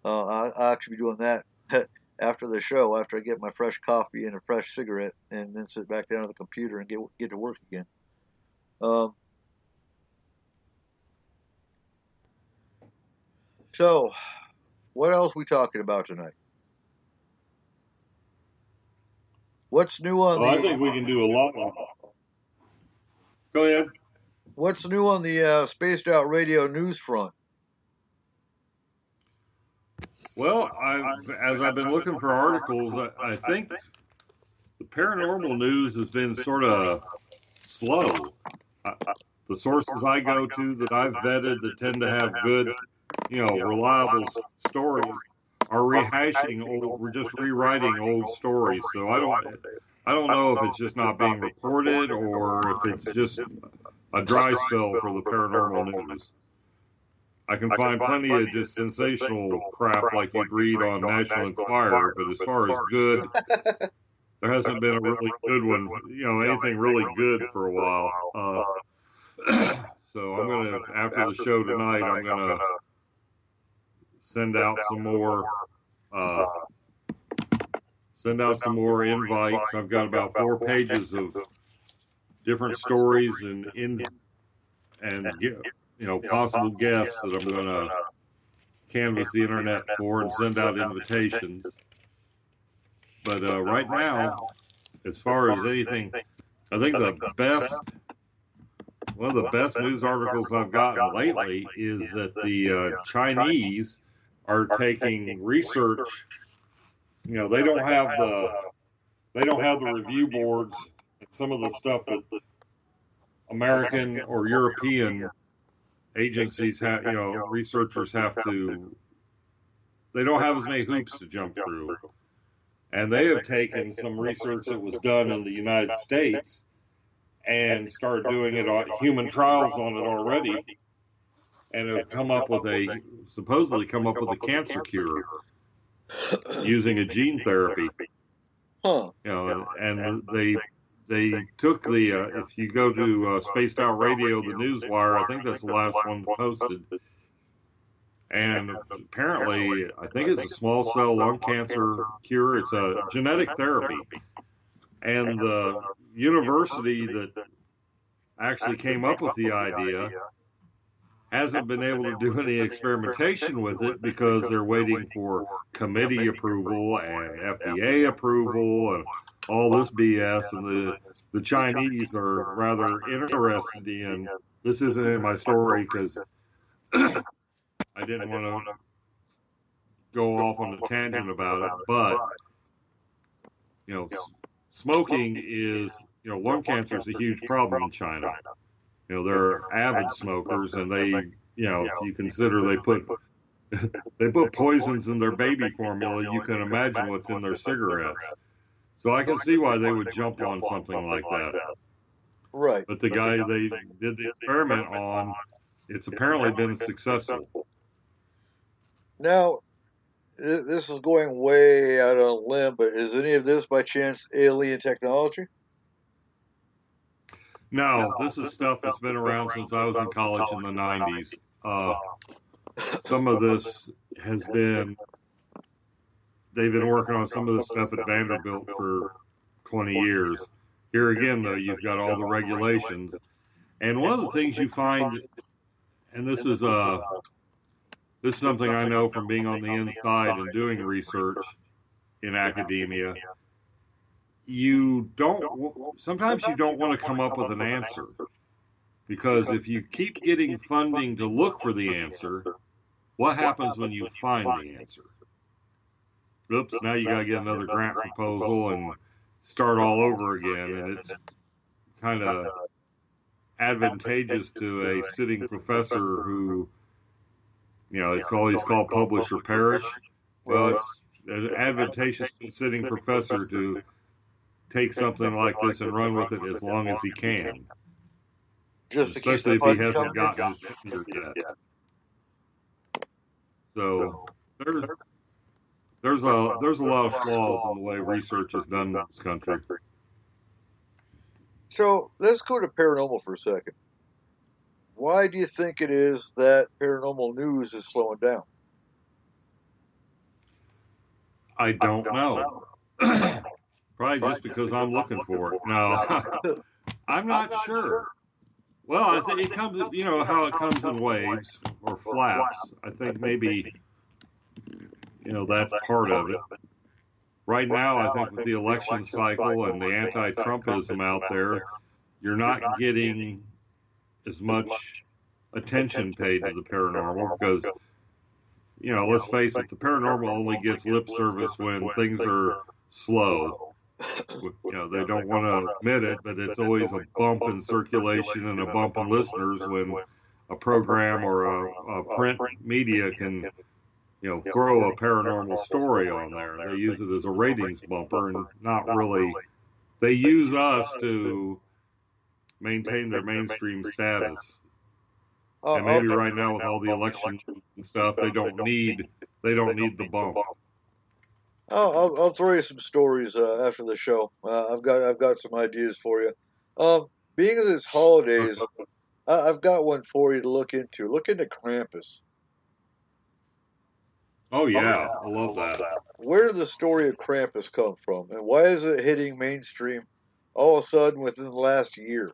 I'll actually be doing that after the show, after I get my fresh coffee and a fresh cigarette, and then sit back down at the computer and get to work again. So, what else are we talking about tonight? What's new on I think we can do a lot more. Go ahead. What's new on the Spaced Out Radio news front? Well, as I've been looking for articles, I think the paranormal news has been sort of slow. The sources I go to that I've vetted that tend to have good, reliable stories are rehashing old. We're just rewriting old stories. So I don't know if it's just not being reported or if it's just a dry spell for the paranormal news. I can find plenty of just sensational crap like you'd read on National Enquirer, but as far as good, there hasn't been a really good one, anything really good for a while. So I'm going to, after the show tonight, I'm going to send out some more invites. I've got about 4 pages of different stories and possible guests that I'm going to canvass the internet for and send out invitations. But right now, as far as anything, I think one of the best news articles I've gotten lately is that the Chinese are taking research. They don't have the review boards and some of the stuff that American or European agencies have, researchers have to, they don't have as many hoops to jump through. And they have taken some research that was done in the United States and started doing it on human trials on it already, and have supposedly come up with a cancer cure using a gene therapy. Huh. And they took if you go to Spaced Out Radio, the Newswire, I think that's the last one posted. And apparently, I think it's a small cell lung cancer cure. It's a genetic therapy. And the university that actually came up with the idea hasn't been able to do any experimentation with it because they're waiting for committee approval and FDA approval and all this BS. And the Chinese are rather interested in, this isn't in my story because I didn't want to go off on a tangent about it, but, smoking is, lung cancer is a huge problem in China. They're avid smokers, and they, if you consider they put poisons in their baby formula, you can imagine what's in their cigarettes. So I can see why they would jump on something like that. Right. But the guy they did the experiment on, it's apparently been successful. Now, this is going way out on a limb, but is any of this by chance alien technology? No, this is stuff that's been around since I was in college in the 90s. Some of this has been, they've been working on some of this stuff at Vanderbilt for 20 years. Here again, though, you've got all the regulations. And one of the things you find, and this is something I know from being on the inside and doing research in academia, sometimes you don't want to come up with an answer, because if you keep getting funding to look for the answer, what happens when you find the answer? Oops, now you got to get another grant proposal and start all over again, and it's kind of advantageous to a sitting professor who, it's always called publish or perish. Well, it's advantageous to a sitting professor to take something like this and run with it as long as he can. Especially if he hasn't gotten his tenure yet. So there's a lot of flaws in the way research is done in this country. So let's go to paranormal for a second. Why do you think it is that paranormal news is slowing down? I don't know. Probably just because I'm looking for it. No, I'm not sure. Well, I think it comes, how it comes in waves or flaps. I think maybe, that's part of it. Right now, I think with the election cycle and the anti-Trumpism out there, you're not getting as much attention paid to the paranormal because, let's face it, the paranormal only gets lip service when things are slow. They don't want to admit it, but it's always a bump in circulation and a bump in listeners when a program or a print media can, throw a paranormal story on there. They use it as a ratings bumper and not really. They use us to maintain their mainstream status. And maybe right now with all the elections and stuff, they don't need the bump. I'll throw you some stories after the show. I've got some ideas for you. Being as it's holidays, I've got one for you to look into. Look into Krampus. Oh yeah, I love that. Where did the story of Krampus come from, and why is it hitting mainstream all of a sudden within the last year?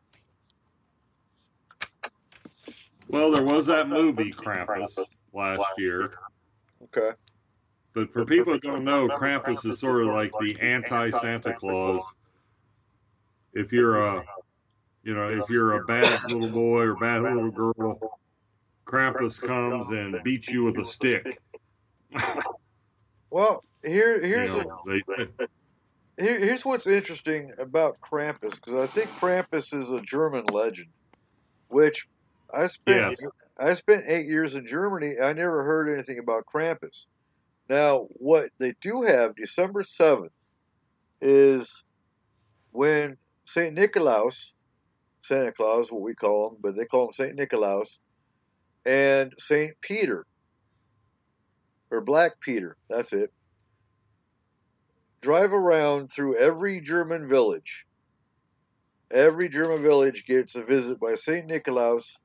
Well, there was that movie Krampus last year. Okay. But for people that don't know, Krampus is sort of like the anti-Santa Claus. If you're a bad little boy or bad little girl, Krampus comes and beats you with a stick. Well, here's what's interesting about Krampus, because I think Krampus is a German legend, which I spent 8 years in Germany. I never heard anything about Krampus. Now, what they do have, December 7th, is when St. Nicolaus, Santa Claus, what we call him, but they call him St. Nicolaus, and St. Peter, or Black Peter, that's it, drive around through every German village every German village gets a visit by St. Nicholas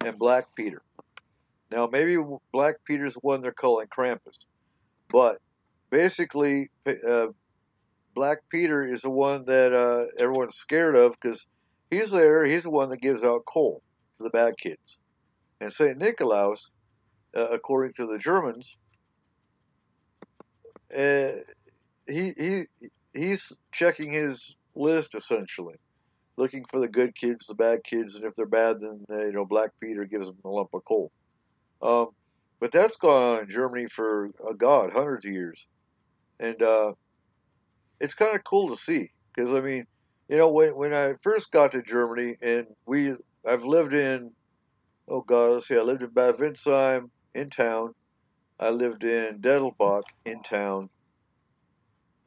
and Black Peter. Now, maybe Black Peter's the one they're calling Krampus, but basically, Black Peter is the one that everyone's scared of because he's there. He's the one that gives out coal to the bad kids. And St. Nicholas, according to the Germans, he's checking his list essentially, looking for the good kids, the bad kids, and if they're bad, then Black Peter gives them a lump of coal. But that's gone on in Germany for hundreds of years, and it's kind of cool to see because I mean, when I first got to Germany, and I've lived in, I lived in Bad Windsheim in town. I lived in Dettelbach in town.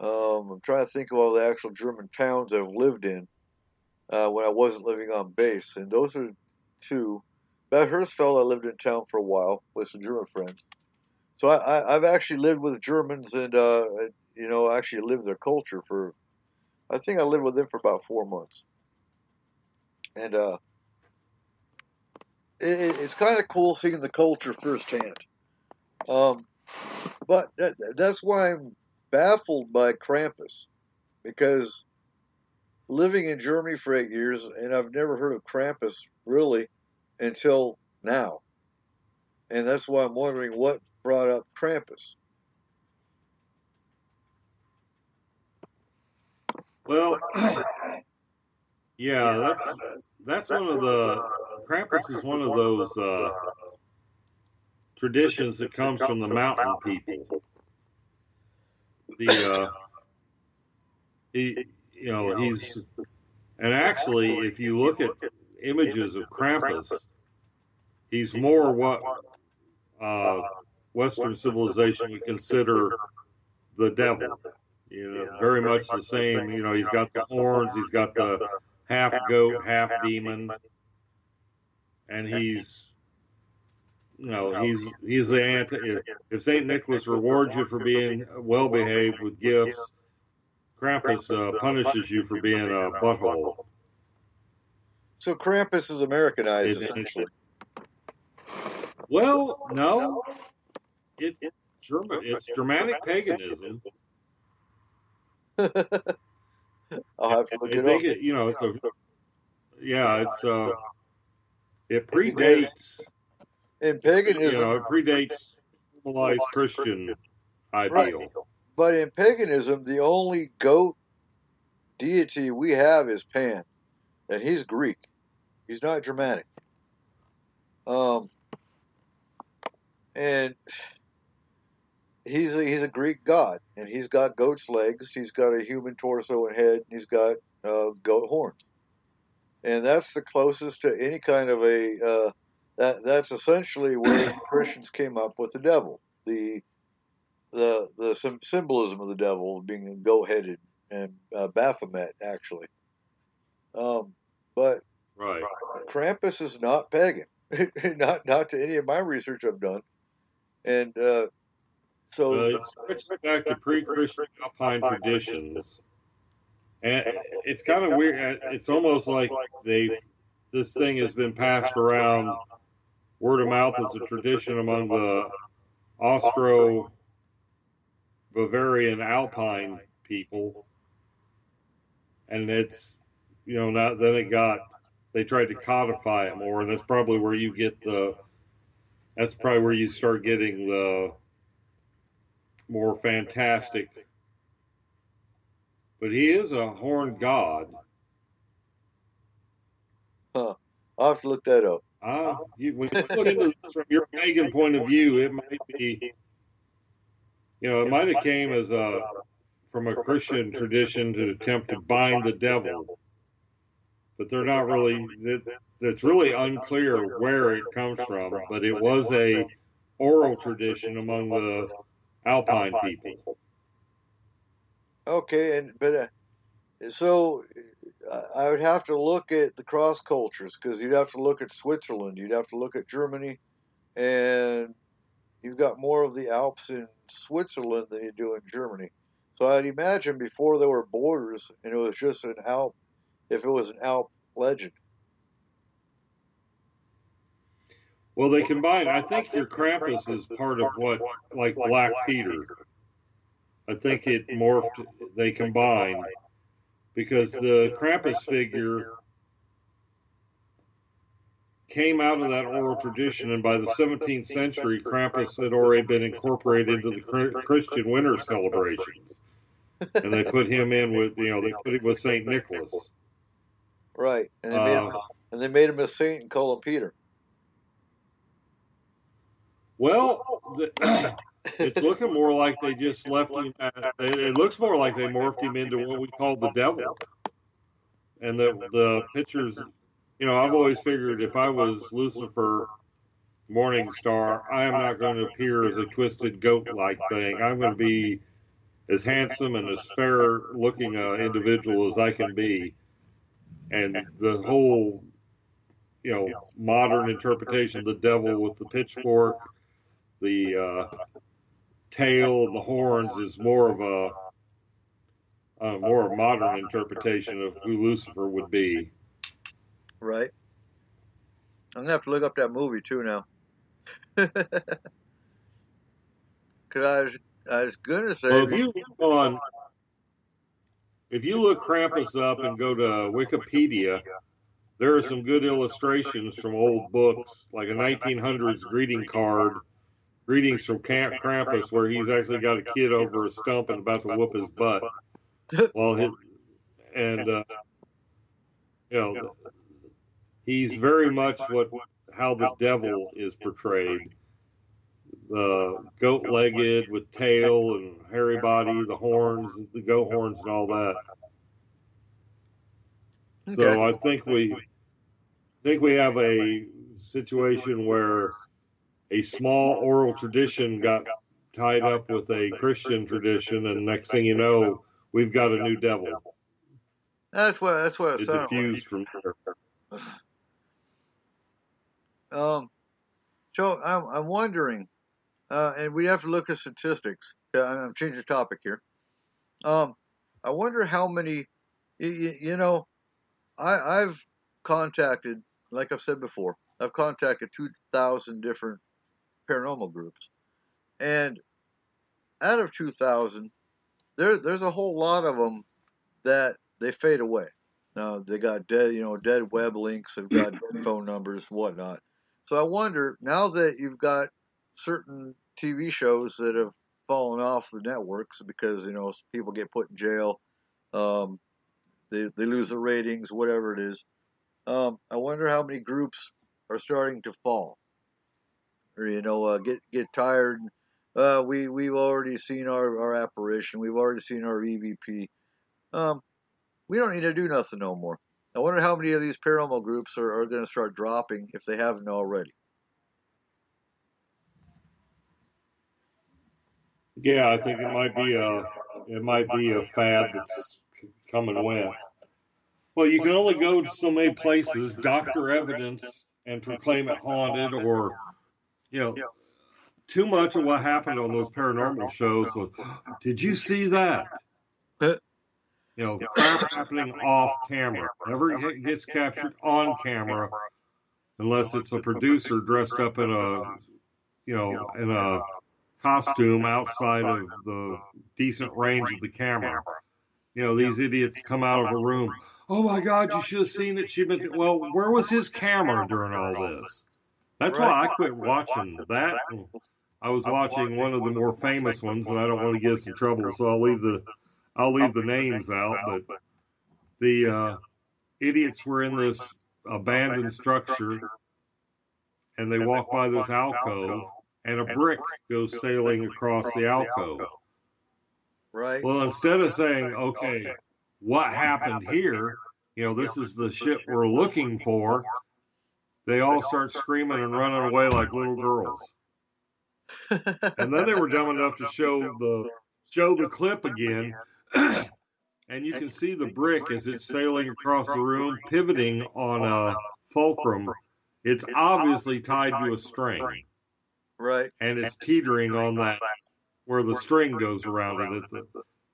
I'm trying to think of all the actual German towns I've lived in when I wasn't living on base, and those are two. Bad Hersfeld, I lived in town for a while with some German friends. So I've actually lived with Germans and, actually lived their culture I think I lived with them for about 4 months. And it's kind of cool seeing the culture firsthand. But that's why I'm baffled by Krampus, because living in Germany for 8 years, and I've never heard of Krampus really until now. And that's why I'm wondering what brought up Krampus. Well, yeah, that's one of the Krampus is one of those traditions that comes from the mountain people. He's and actually, if you look at images of Krampus, he's more what Western civilization would consider the devil. Very much the same. He's got the horns, he's got the half goat, half demon, and he's the anti. If Saint Nicholas rewards you for being well behaved with gifts, Krampus punishes you for being a butthole. So Krampus is Americanized, essentially. Well, no, it's German. It's Germanic paganism. I'll have to look it up. It predates. In paganism, it predates civilized Christian ideal. Right. But in paganism, the only goat deity we have is Pan, and he's Greek. He's not Germanic. And he's a Greek god, and he's got goat's legs. He's got a human torso and head, and he's got goat horns. And that's the closest to any kind of a. That's essentially where Christians came up with the devil. The symbolism of the devil being goat-headed and Baphomet, actually. But right. Krampus is not pagan, not to any of my research I've done, and so it's switched back to pre-Christian Alpine traditions, and it's kind of weird. It's almost like this thing has been passed around word of mouth as a tradition among the Austro-Bavarian Alpine people, and it's now then they tried to codify it more, and that's probably where you start getting the more fantastic. But he is a horned god. Huh. I'll have to look that up. When you look into this from your pagan point of view, it might be, it might have came as from a Christian tradition to attempt to bind the devil, but they're not really. It's really unclear where it comes from, but it was a oral tradition among the Alpine people. Okay, so I would have to look at the cross cultures, because you'd have to look at Switzerland, you'd have to look at Germany, and you've got more of the Alps in Switzerland than you do in Germany. So I'd imagine before there were borders and it was just an Alp, if it was an Alp legend. Well, they combine. I think your Krampus is part of what, like Black Peter. I think it morphed. They combined because the Krampus figure came out of that oral tradition, and by the 17th century, Krampus had already been incorporated into the Christian winter celebrations, and they put him in with, they put him with Saint Nicholas. Right, and they made him a saint and call him Peter. Well, it's looking more like they just left him. It looks more like they morphed him into what we call the devil, and the pictures. I've always figured if I was Lucifer, Morning Star, I am not going to appear as a twisted goat-like thing. I'm going to be as handsome and as fair-looking individual as I can be. And the whole, modern interpretation of the devil with the pitchfork, the tail, and the horns is more of a more modern interpretation of who Lucifer would be. Right. I'm gonna have to look up that movie too now. Cause I was gonna say. Well, if you look Krampus up and go to Wikipedia, there are some good illustrations from old books, like a 1900s greeting card, greetings from Krampus, where he's actually got a kid over a stump and about to whoop his butt. He's very much how the devil is portrayed. Goat-legged with tail and hairy body, the horns, the goat horns, and all that. Okay. So I think we have a situation where a small oral tradition got tied up with a Christian tradition, and next thing you know, we've got a new devil. That's what it sounds like. Diffused from there. So I'm wondering, and we have to look at statistics. I'm changing the topic here. I wonder how many, I've contacted, like I've said before, I've contacted 2,000 different paranormal groups, and out of 2,000, there's a whole lot of them that they fade away. Now they got dead web links, they've got dead phone numbers, whatnot. So I wonder, now that you've got certain TV shows that have fallen off the networks because people get put in jail, they lose their ratings, whatever it is. I wonder how many groups are starting to fall, or get tired. We've already seen our apparition, we've already seen our EVP. We don't need to do nothing no more. I wonder how many of these paranormal groups are going to start dropping if they haven't already. Yeah, I think it might be a fad that's come and went. Well, you can only go to so many places, doctor evidence, and proclaim it haunted, or too much of what happened on those paranormal shows was, did you see that? Crap happening off camera. Never gets captured on camera unless it's a producer dressed up in a costume outside of the decent range of the camera. These idiots come out of a room. Oh my God, you should have seen it. Well, where was his camera during all this? That's why I quit watching that. I was watching one of the more famous ones, and I don't want to get us in trouble, so I'll leave the names out, but the idiots were in this abandoned structure, and they walk by this alcove, and a brick goes sailing across the alcove. Right. Well, instead of saying, okay, what happened here, this is the shit we're looking for, they all start screaming and running away like little girls. And then they were dumb enough to show the clip again, and you can see the brick as it's sailing across the room, pivoting on a fulcrum. It's obviously tied to a string. Right. And it's teetering on that, where the string goes around it at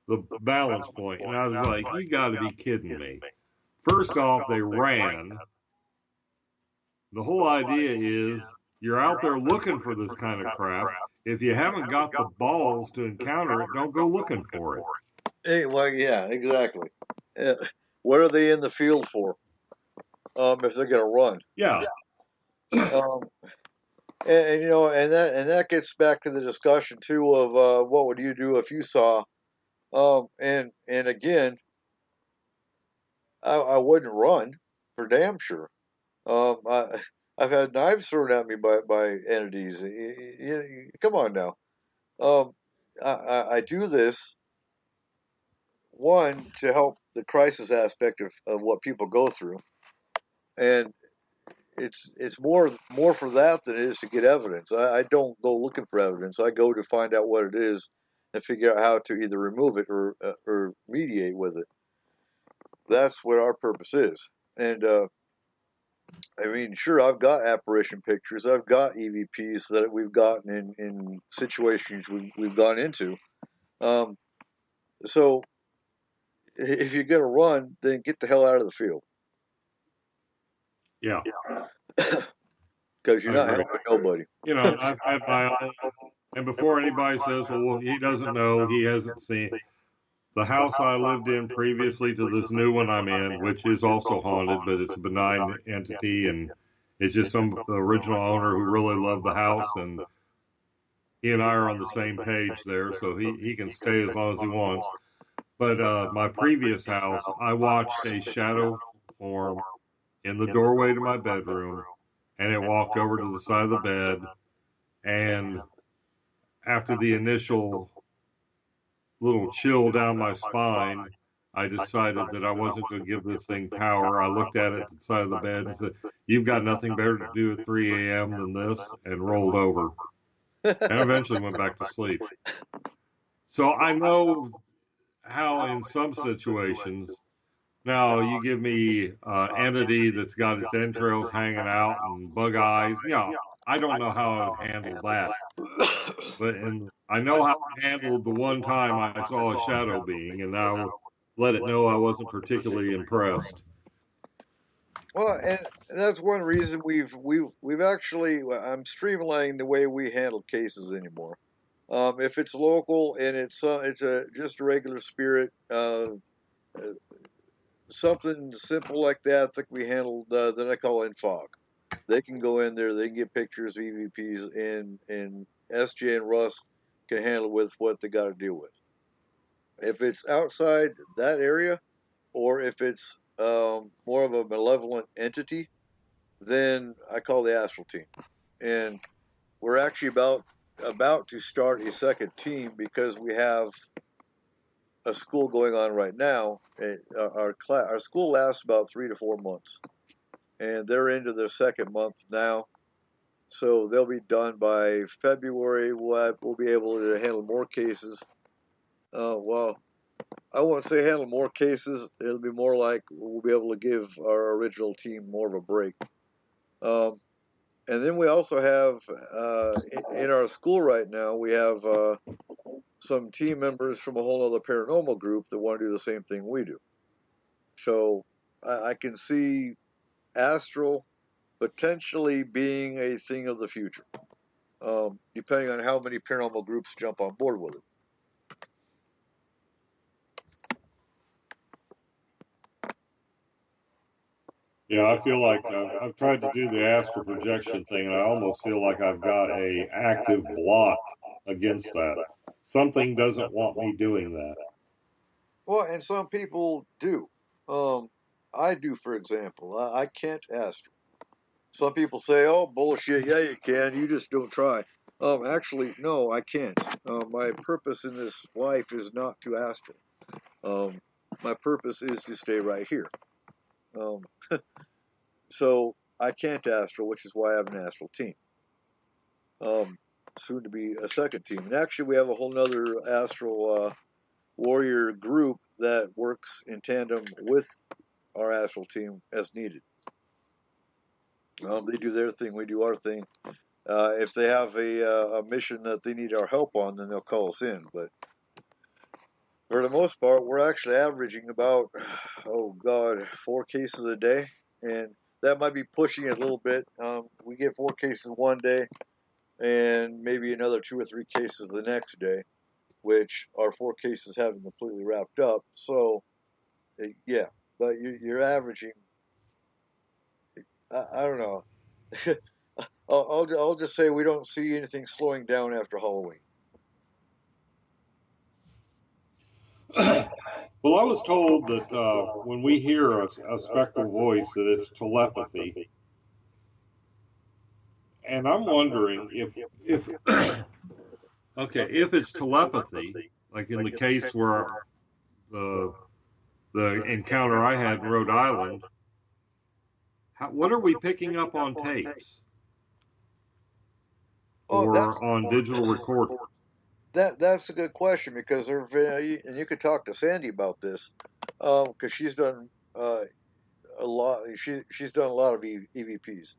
the balance point. And I was like, you got to be kidding me. First off, they ran. The whole idea is you're out there looking for this kind of crap. If you haven't got the balls to encounter it, don't go looking for it. Hey, well, yeah, exactly. What are they in the field for? If they're gonna run. Yeah. Um, and you know, and that gets back to the discussion too of what would you do if you saw. And again, I wouldn't run for damn sure. I've had knives thrown at me by entities. Come on now. I do this one to help the crisis aspect of what people go through, and it's more for that than it is to get evidence. I don't go looking for evidence. I go to find out what it is and figure out how to either remove it or mediate with it. That's what our purpose is. And I mean, sure, I've got apparition pictures. I've got EVPs that we've gotten in situations we've gone into. So if you're going to run, then get the hell out of the field. Yeah. Because you're not helping nobody. You know, I've had my own, and before anybody says, well, he doesn't know, he hasn't seen, the house I lived in previously to this new one I'm in, which is also haunted, but it's a benign entity, and it's just the original owner who really loved the house, and he and I are on the same page there, so he can stay as long as he wants. But my previous house, I watched a shadow form in the doorway to my bedroom, and it walked over to the side of the bed, and after the initial little chill down my spine, I decided that I wasn't going to give this thing power. I looked at it at the side of the bed and said, "You've got nothing better to do at 3 a.m. than this," and rolled over. And eventually went back to sleep. So I know how in some situations, now you give me entity that's got its entrails hanging out and bug eyes. Yeah, I don't know how I would handle that. But I know how I handled the one time I saw a shadow being, and I let it know I wasn't particularly impressed. Well, and that's one reason we've actually I'm streamlining the way we handle cases anymore. If it's local and it's just a regular spirit, something simple like that we handled that I call in fog. They can go in there, they can get pictures of EVPs, and SJ and Russ can handle with what they got to deal with. If it's outside that area, or if it's more of a malevolent entity, then I call the astral team. And we're actually about to start a second team because we have a school going on right now. Our school lasts about 3 to 4 months, and they're into their second month now. So they'll be done by February. We'll be able to handle more cases. Well, I won't say handle more cases. It'll be more like we'll be able to give our original team more of a break. And then we also have, in our school right now, we have some team members from a whole other paranormal group that want to do the same thing we do. So I can see astral potentially being a thing of the future, depending on how many paranormal groups jump on board with it. Yeah, I feel like I've tried to do the astral projection thing, and I almost feel like I've got a active block against that. Something doesn't want me doing that. Well, and some people do. I do, for example. I can't astral. Some people say, "Oh, bullshit! Yeah, you can. You just don't try." Actually, no, I can't. My purpose in this life is not to astral. My purpose is to stay right here. So I can't astral, which is why I have an astral team. Soon to be a second team. And actually, we have a whole nother astral warrior group that works in tandem with our astral team as needed. They do their thing, we do our thing. If they have a mission that they need our help on, then they'll call us in. But For the most part, we're actually averaging about, 4 cases a day, and that might be pushing it a little bit. We get 4 cases one day, and maybe another 2 or 3 cases the next day, which our 4 cases haven't completely wrapped up. So, yeah, but you're averaging. I don't know. I'll just say we don't see anything slowing down after Halloween. Well, I was told that when we hear a spectral voice, that it's telepathy, and I'm wondering if okay, if it's telepathy, like in the case where the encounter I had in Rhode Island, what are we picking up on tapes or on digital recorders? That's a good question, because and you could talk to Sandy about this, because she's done a lot. She's done a lot of EVPs,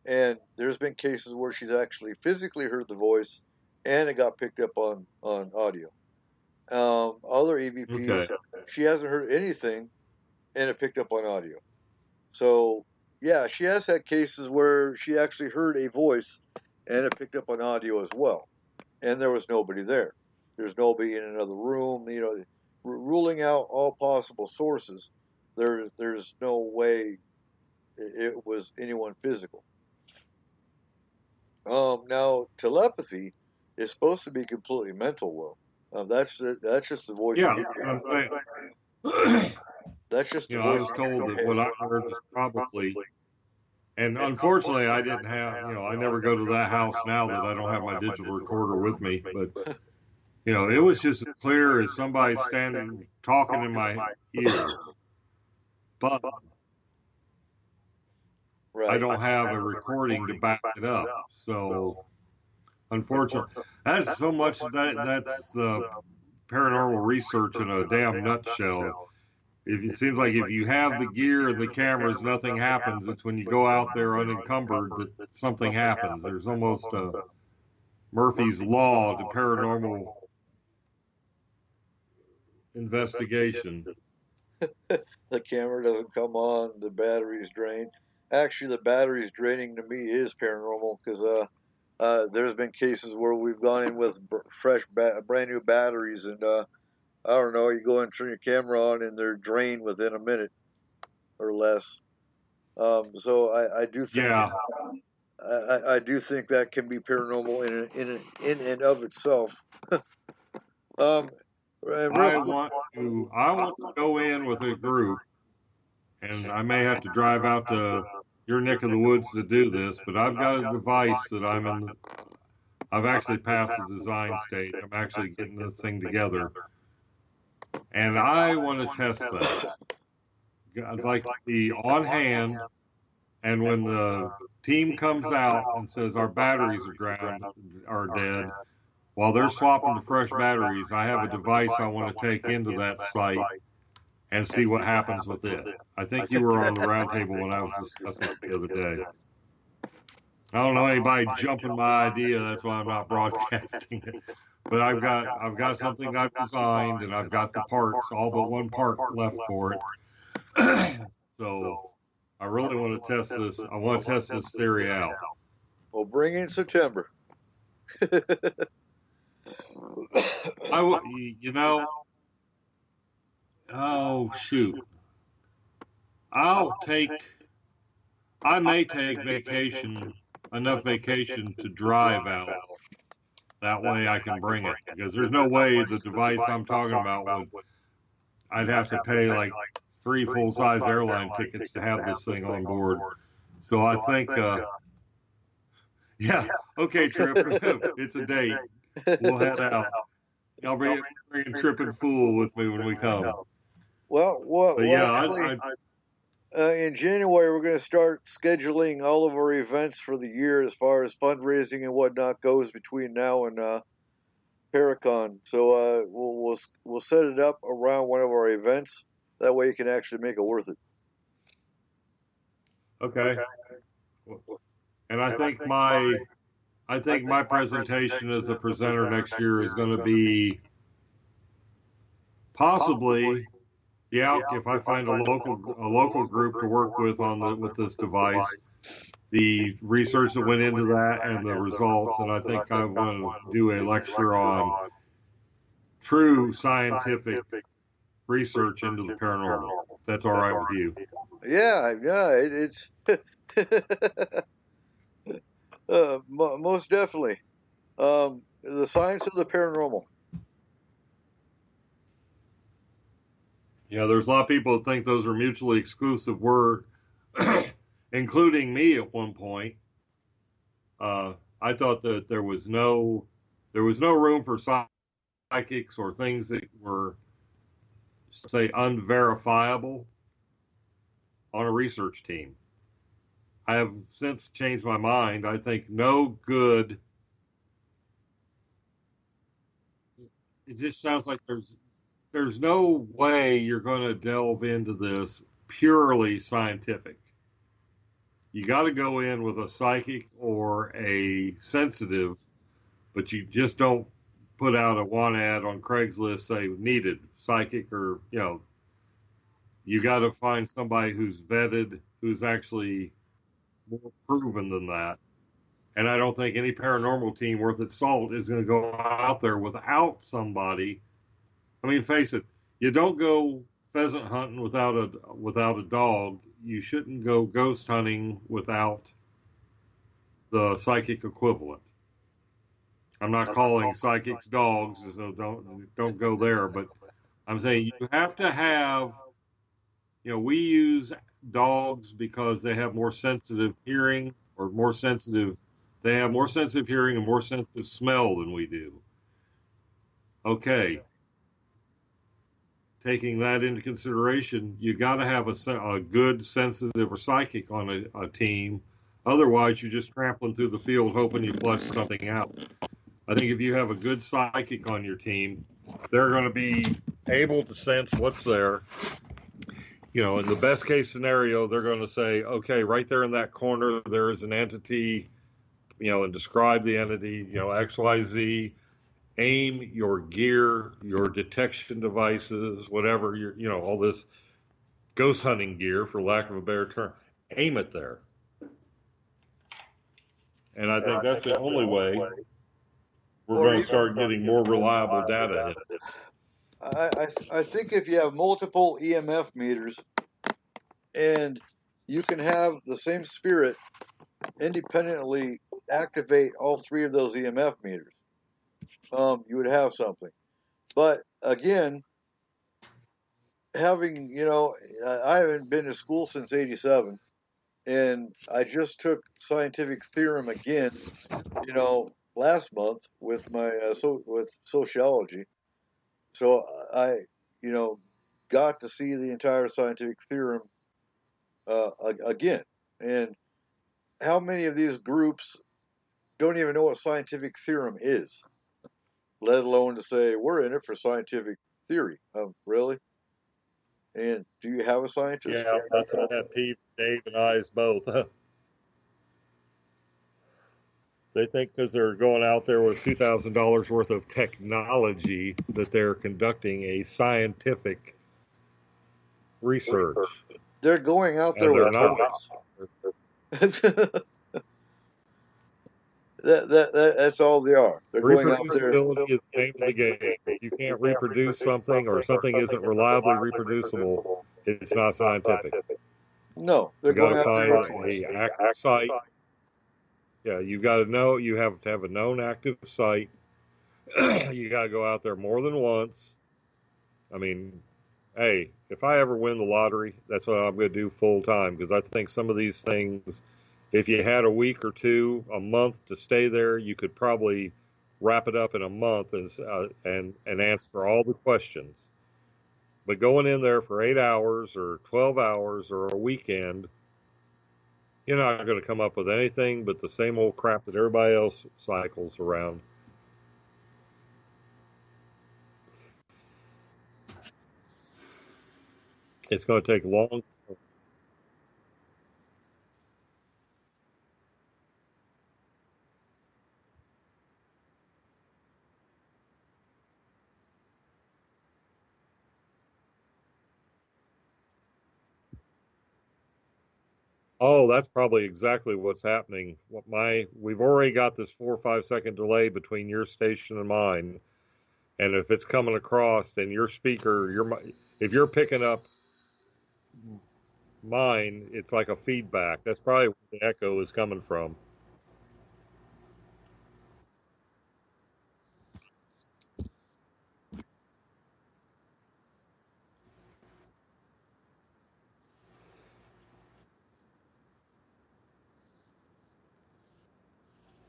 and there's been cases where she's actually physically heard the voice, and it got picked up on audio. Other EVPs, she hasn't heard anything, and it picked up on audio. So yeah, she has had cases where she actually heard a voice, and it picked up on audio as well, and there was nobody there. There's nobody in another room. Ruling out all possible sources, there's no way it was anyone physical. Now telepathy is supposed to be completely mental, though. That's just the voice. Yeah, that's just the I voice. was told that what I heard was probably, and unfortunately I didn't have, I never go to that house now that I don't have my digital recorder with me, but it was just as clear as somebody standing talking in my ear, but I don't have a recording to back it up. So unfortunately, that's so much that's the paranormal research in a damn nutshell. It seems like if you have the gear and the cameras, nothing happens. It's when you go out there unencumbered that something happens. There's almost a Murphy's Law to paranormal investigation. The camera doesn't come on, the battery's drained. Actually, the battery's draining to me is paranormal, because there's been cases where we've gone in with fresh, brand new batteries, and I don't know, you go and turn your camera on, and they're drained within a minute or less. So I do think, I do think that can be paranormal in and of itself. I want to go in with a group, and I may have to drive out to your neck of the woods to do this, but I've got a device that I've actually passed the design stage. I'm actually getting this thing together, and I want to test that. I'd like to be on hand, and when the team comes out and says our batteries are dead, while they're swapping to fresh batteries, I have a device I want to take into that site and see what happens with it. I think you were on the round table when I was discussing it the other day. I don't know anybody jumping my idea, that's why I'm not broadcasting it. But I've got something I've designed, and I've got the parts, all but one part left for it. So I really want to test this. I want to test this theory out. Well, bring in September. Oh shoot. I may take enough vacation to drive out. That way I can bring it, because there's no way the device I'm talking about I'd have to pay like 3 full-size airline tickets to have this thing on board. So I think, okay, Trip, it's a date. We'll head out. I'll bring Trip and Fool with me when we come. Actually, in January, we're going to start scheduling all of our events for the year as far as fundraising and whatnot goes between now and Paracon. So we'll set it up around one of our events. That way you can actually make it worth it. Okay. And I think my presentation as a presenter next year is going to be possibly, yeah, if I find a local group to work with with this device, the research that went into that and the results, and I think I want to do a lecture on true scientific research into the paranormal. If that's all right with you. Yeah, it's most definitely. The science of the paranormal. Yeah, there's a lot of people that think those are mutually exclusive words, including me at one point. I thought that there was no room for psychics or things that were, say, unverifiable on a research team. I have since changed my mind. I think it just sounds like there's no way you're going to delve into this purely scientific. You got to go in with a psychic or a sensitive, but you just don't put out a want ad on Craigslist, say needed psychic, or you got to find somebody who's vetted, who's actually more proven than that. And I don't think any paranormal team worth its salt is going to go out there without somebody. I mean, face it, you don't go pheasant hunting without a dog. You shouldn't go ghost hunting without the psychic equivalent. I'm not calling psychics dogs, so don't go there. But I'm saying you have to have. We use dogs because they have more sensitive hearing or more sensitive. They have more sensitive hearing and more sensitive smell than we do. Okay. Taking that into consideration, you got to have a good sensitive or psychic on a team. Otherwise, you're just trampling through the field hoping you flush something out. I think if you have a good psychic on your team, they're going to be able to sense what's there. In the best case scenario, they're going to say, okay, right there in that corner, there is an entity, and describe the entity, X, Y, Z. Aim your gear, your detection devices, whatever, all this ghost hunting gear, for lack of a better term. Aim it there. And I think that's the only way we're going to start getting more reliable data. I think if you have multiple EMF meters and you can have the same spirit independently activate all three of those EMF meters, you would have something. But again, having, I haven't been to school since '87, and I just took scientific theorem again, last month with my with sociology. So I, got to see the entire scientific theorem again. And how many of these groups don't even know what scientific theorem is, let alone to say we're in it for scientific theory? Really? And do you have a scientist? Yeah, that's a pet peeve. Dave and I's both. They think because they're going out there with $2,000 worth of technology that they're conducting a scientific research. They're going out there with toys. That's all they are. They're going out there. Reproducibility is the name of the game. If you can't reproduce something or something isn't reliably reproducible, it's not scientific. No, they're going out there with toys. An active site. Yeah, you've got to know. You have to have a known active site. You got to go out there more than once. I mean, hey, if I ever win the lottery, that's what I'm going to do full time, because I think some of these things, if you had a week or two, a month to stay there, you could probably wrap it up in a month and answer all the questions. But going in there for 8 hours or 12 hours or a weekend, you're not going to come up with anything but the same old crap that everybody else cycles around. It's going to take long. Oh, that's probably exactly what's happening. We've already got this 4 or 5 second delay between your station and mine, and if it's coming across, then your speaker, if you're picking up mine, it's like a feedback. That's probably where the echo is coming from.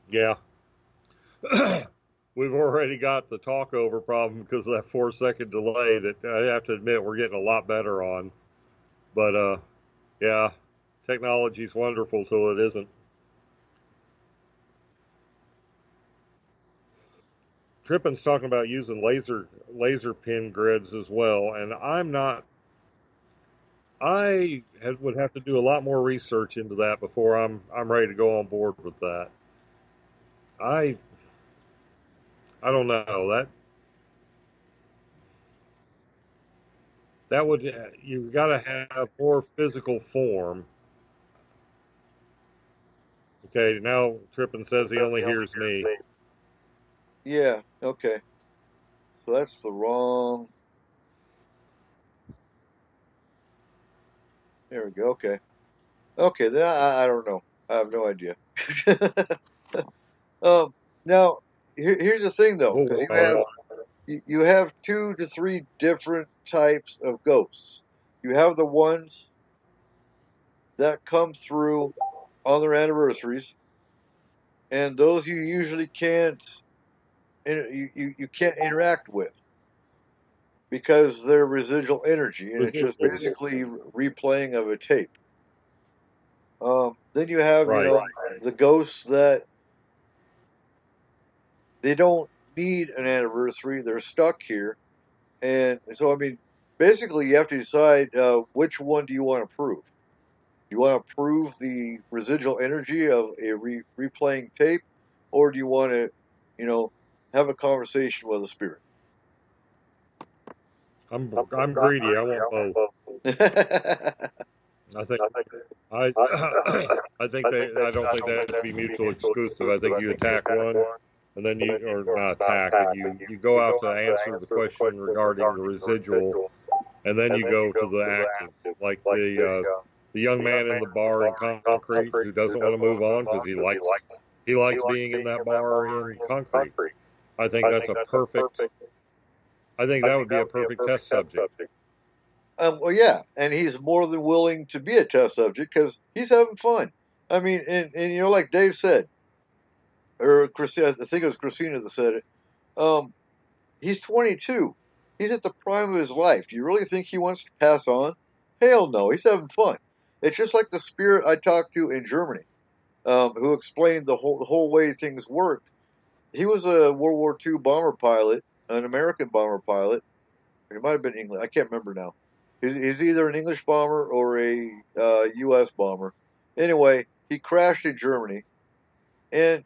Yeah. We've already got the talkover problem because of that 4 second delay that I have to admit we're getting a lot better on. But yeah, technology's wonderful till it isn't. Trippin's talking about using laser pin grids as well, and I'm not. Would have to do a lot more research into that before I'm ready to go on board with that. I don't know that would you got to have more physical form. Okay, now Trippin says he only hears me. Yeah, okay. So that's the wrong. There we go. Okay. Okay, then I don't know. I have no idea. um, now here's the thing though, because you have 2 to 3 different types of ghosts. You have the ones that come through on their anniversaries, and those you usually you can't interact with because they're residual energy, and it's just basically replaying of a tape. Then you have, the ghosts that they don't need an anniversary; they're stuck here, and so I mean, basically, you have to decide which one do you want to prove. Do you want to prove the residual energy of a replaying tape, or do you want to, have a conversation with a spirit? I'm greedy. I want both. I think I I think I don't think that would be mutually exclusive. I think you attack one, and then or not attack, but you go out to answer the question regarding the residual, and then you go to the active, like the young man in the bar in concrete who doesn't want to move on because he likes being in that bar in concrete. I think that's a perfect. I think that would be a perfect test subject. Well, yeah, and he's more than willing to be a test subject because he's having fun. I mean, and like Dave said, or Christina, I think it was Christina that said it. He's 22. He's at the prime of his life. Do you really think he wants to pass on? Hell no. He's having fun. It's just like the spirit I talked to in Germany, who explained the whole way things worked. He was a World War II bomber pilot, an American bomber pilot. It might have been English. I can't remember now. He's either an English bomber or a U.S. bomber. Anyway, he crashed in Germany, and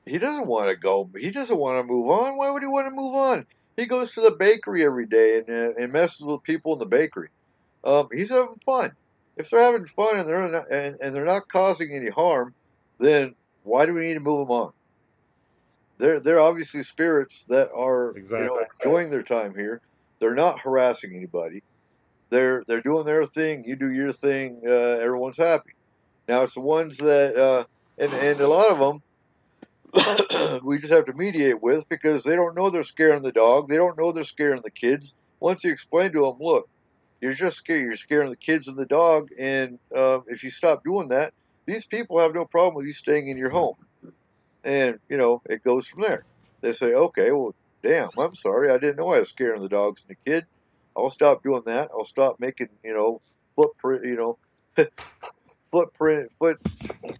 he doesn't want to go. He doesn't want to move on. Why would he want to move on? He goes to the bakery every day and messes with people in the bakery. He's having fun. If they're having fun and they're not causing any harm, then why do we need to move them on? They're obviously spirits that are enjoying their time here. They're not harassing anybody. They're doing their thing. You do your thing. Everyone's happy. Now it's the ones that and a lot of them we just have to mediate with because they don't know they're scaring the dog. They don't know they're scaring the kids. Once you explain to them, look, you're just scared. You're scaring the kids and the dog, and if you stop doing that, these people have no problem with you staying in your home. And it goes from there. They say, okay, well, damn, I'm sorry, I didn't know I was scaring the dogs and the kid. I'll stop doing that. I'll stop making footprint,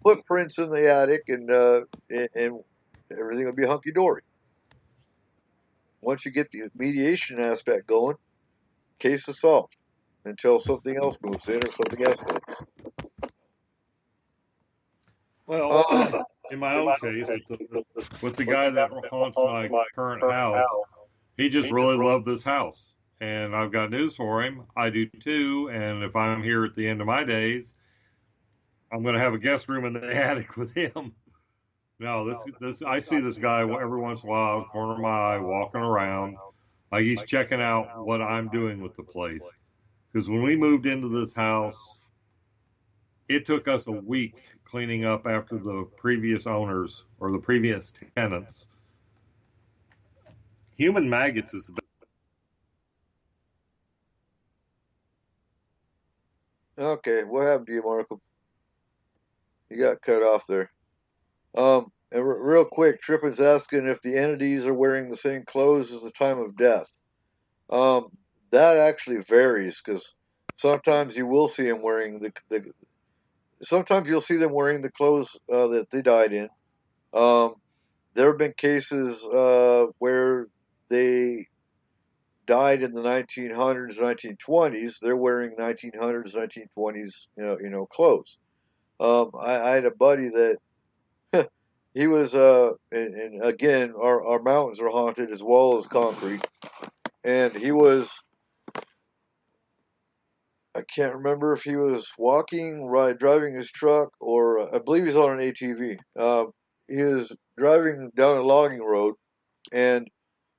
footprints in the attic, and everything will be hunky dory. Once you get the mediation aspect going, case is solved until something else moves in or something else moves. Well, in my own case, with the guy that haunts my current house, he just really loved this house. And I've got news for him. I do too. And if I'm here at the end of my days, I'm going to have a guest room in the attic with him. No, this I see this guy every once in a while, corner of my eye, walking around, like he's checking out what I'm doing with the place. Because when we moved into this house, it took us a week cleaning up after the previous owners or the previous tenants. Human maggots is the best. Okay, what happened to you, Markham? You got cut off there. And real quick, Trippin's asking if the entities are wearing the same clothes as the time of death. That actually varies because sometimes you will see them wearing sometimes you'll see them wearing the clothes that they died in. There have been cases where they died in the 1900s, 1920s. They're wearing 1900s, 1920s, clothes. I had a buddy that he was, and again, our mountains are haunted as well as concrete. And he was, I can't remember if he was walking, driving his truck, or I believe he's on an ATV. He was driving down a logging road, and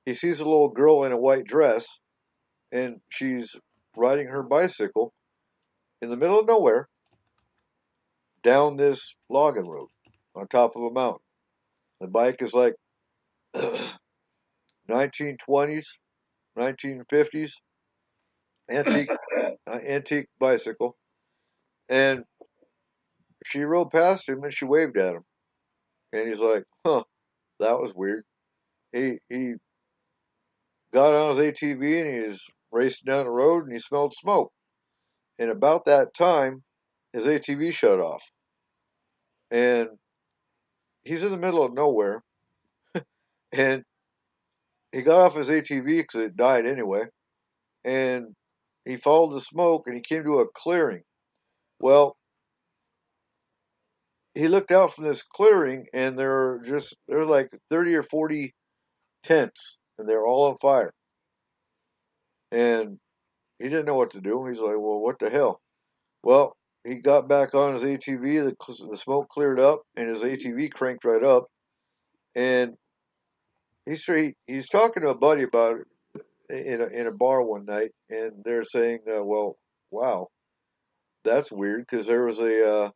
he sees a little girl in a white dress, and she's riding her bicycle in the middle of nowhere down this logging road on top of a mountain. The bike is like 1920s, 1950s antique bicycle, and she rode past him and she waved at him, and he's like, "Huh, that was weird." He got on his ATV and he was racing down the road and he smelled smoke, and about that time, his ATV shut off, and he's in the middle of nowhere, and he got off his ATV because it died anyway, and he followed the smoke and he came to a clearing. Well, he looked out from this clearing and there's like 30 or 40 tents and they're all on fire. And he didn't know what to do. He's like, well, what the hell? Well, he got back on his ATV. The smoke cleared up and his ATV cranked right up. And he's talking to a buddy about it in a bar one night. And they're saying, well, wow, that's weird because there was a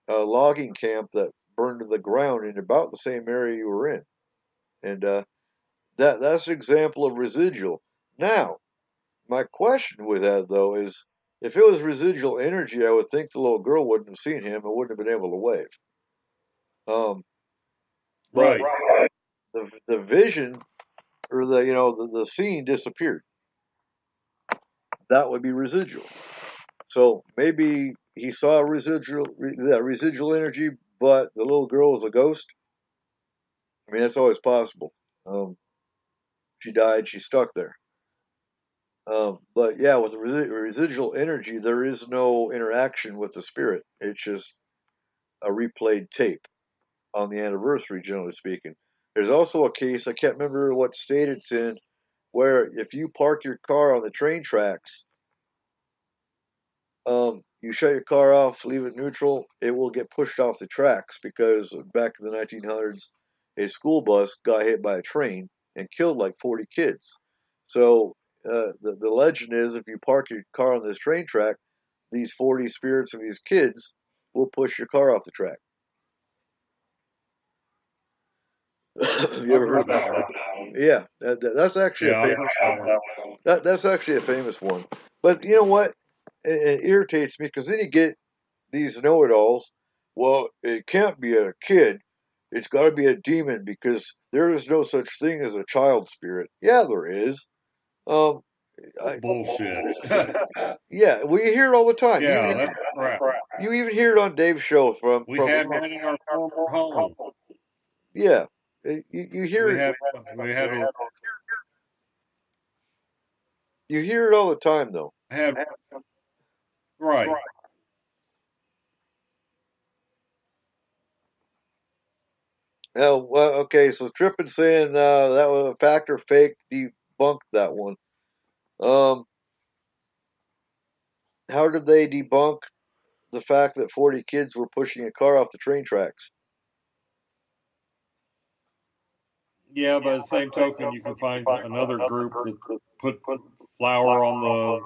logging camp that burned to the ground in about the same area you were in. And that's an example of residual. Now, my question with that though is, if it was residual energy, I would think the little girl wouldn't have seen him and wouldn't have been able to wave. But Right. the vision or the scene disappeared. That would be residual. So maybe he saw residual energy, but the little girl was a ghost. I mean, that's always possible. She died. She's stuck there. But yeah, with the residual energy, there is no interaction with the spirit. It's just a replayed tape on the anniversary, generally speaking. There's also a case, I can't remember what state it's in, where if you park your car on the train tracks, you shut your car off, leave it neutral, it will get pushed off the tracks because back in the 1900s, a school bus got hit by a train and killed like 40 kids. So the legend is if you park your car on this train track, these 40 spirits of these kids will push your car off the track. Have you ever heard that one? Yeah, that's actually a famous one. That's actually a famous one. But you know what? It irritates me because then you get these know-it-alls. Well, it can't be a kid. It's got to be a demon because there is no such thing as a child spirit. Yeah, there is. Um, Bullshit. yeah, well, you hear it all the time. Yeah, that's crap. You even hear it on Dave's show We had one in our former home. Yeah, you hear We it. had You hear it all the time, though. Right. Oh, well, okay, so Trippin saying that was a fact or fake, debunked that one. How did they debunk the fact that 40 kids were pushing a car off the train tracks. Yeah, by the same token, you can find another group that put flour on the.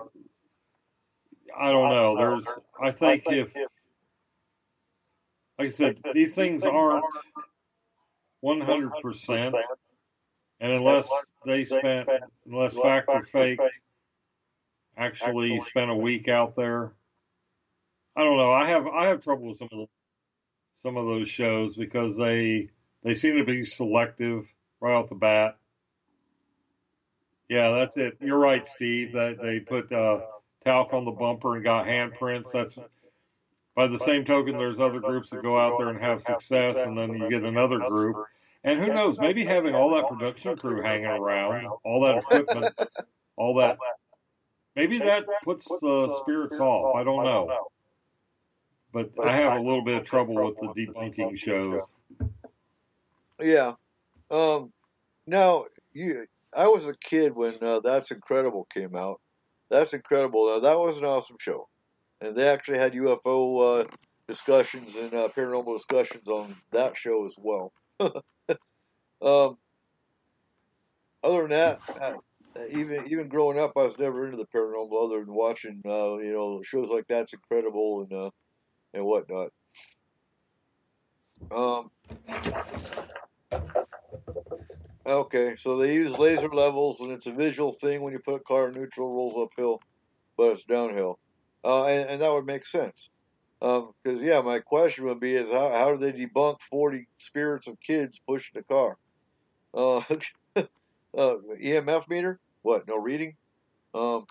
I don't know. I think if, like I said, these things aren't 100%, and unless Fact or Fake actually spent a week out there, I don't know. I have trouble with some of those shows because they seem to be selective right off the bat. Yeah, that's it. You're right, Steve. That they put talc on the bumper and got handprints. That's by the same token. There's other groups that go out there and have success, and then you get another group. And who knows? Maybe having all that production crew hanging around, all that equipment, all that, maybe that puts the spirits off. I don't know. But I have a little bit of trouble with the debunking shows. Yeah. Now, I was a kid when That's Incredible came out. That's Incredible. That was an awesome show. And they actually had UFO discussions and paranormal discussions on that show as well. Other than that, even growing up, I was never into the paranormal other than watching, shows like That's Incredible and whatnot. Okay, so they use laser levels, and it's a visual thing. When you put a car in neutral, rolls uphill, but it's downhill, and that would make sense. Because yeah, my question would be is how do they debunk 40 spirits of kids pushing the car? EMF meter? What? No reading? So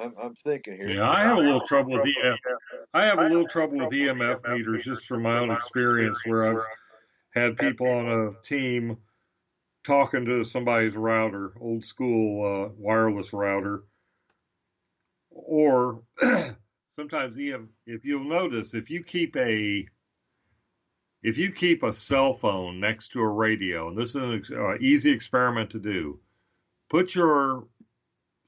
I'm thinking here. Yeah, I have a little trouble with EMF meters just from my own experience, where I've had people on a team talking to somebody's router, old school wireless router, or sometimes if you'll notice, if you keep a cell phone next to a radio, and this is an easy experiment to do, put your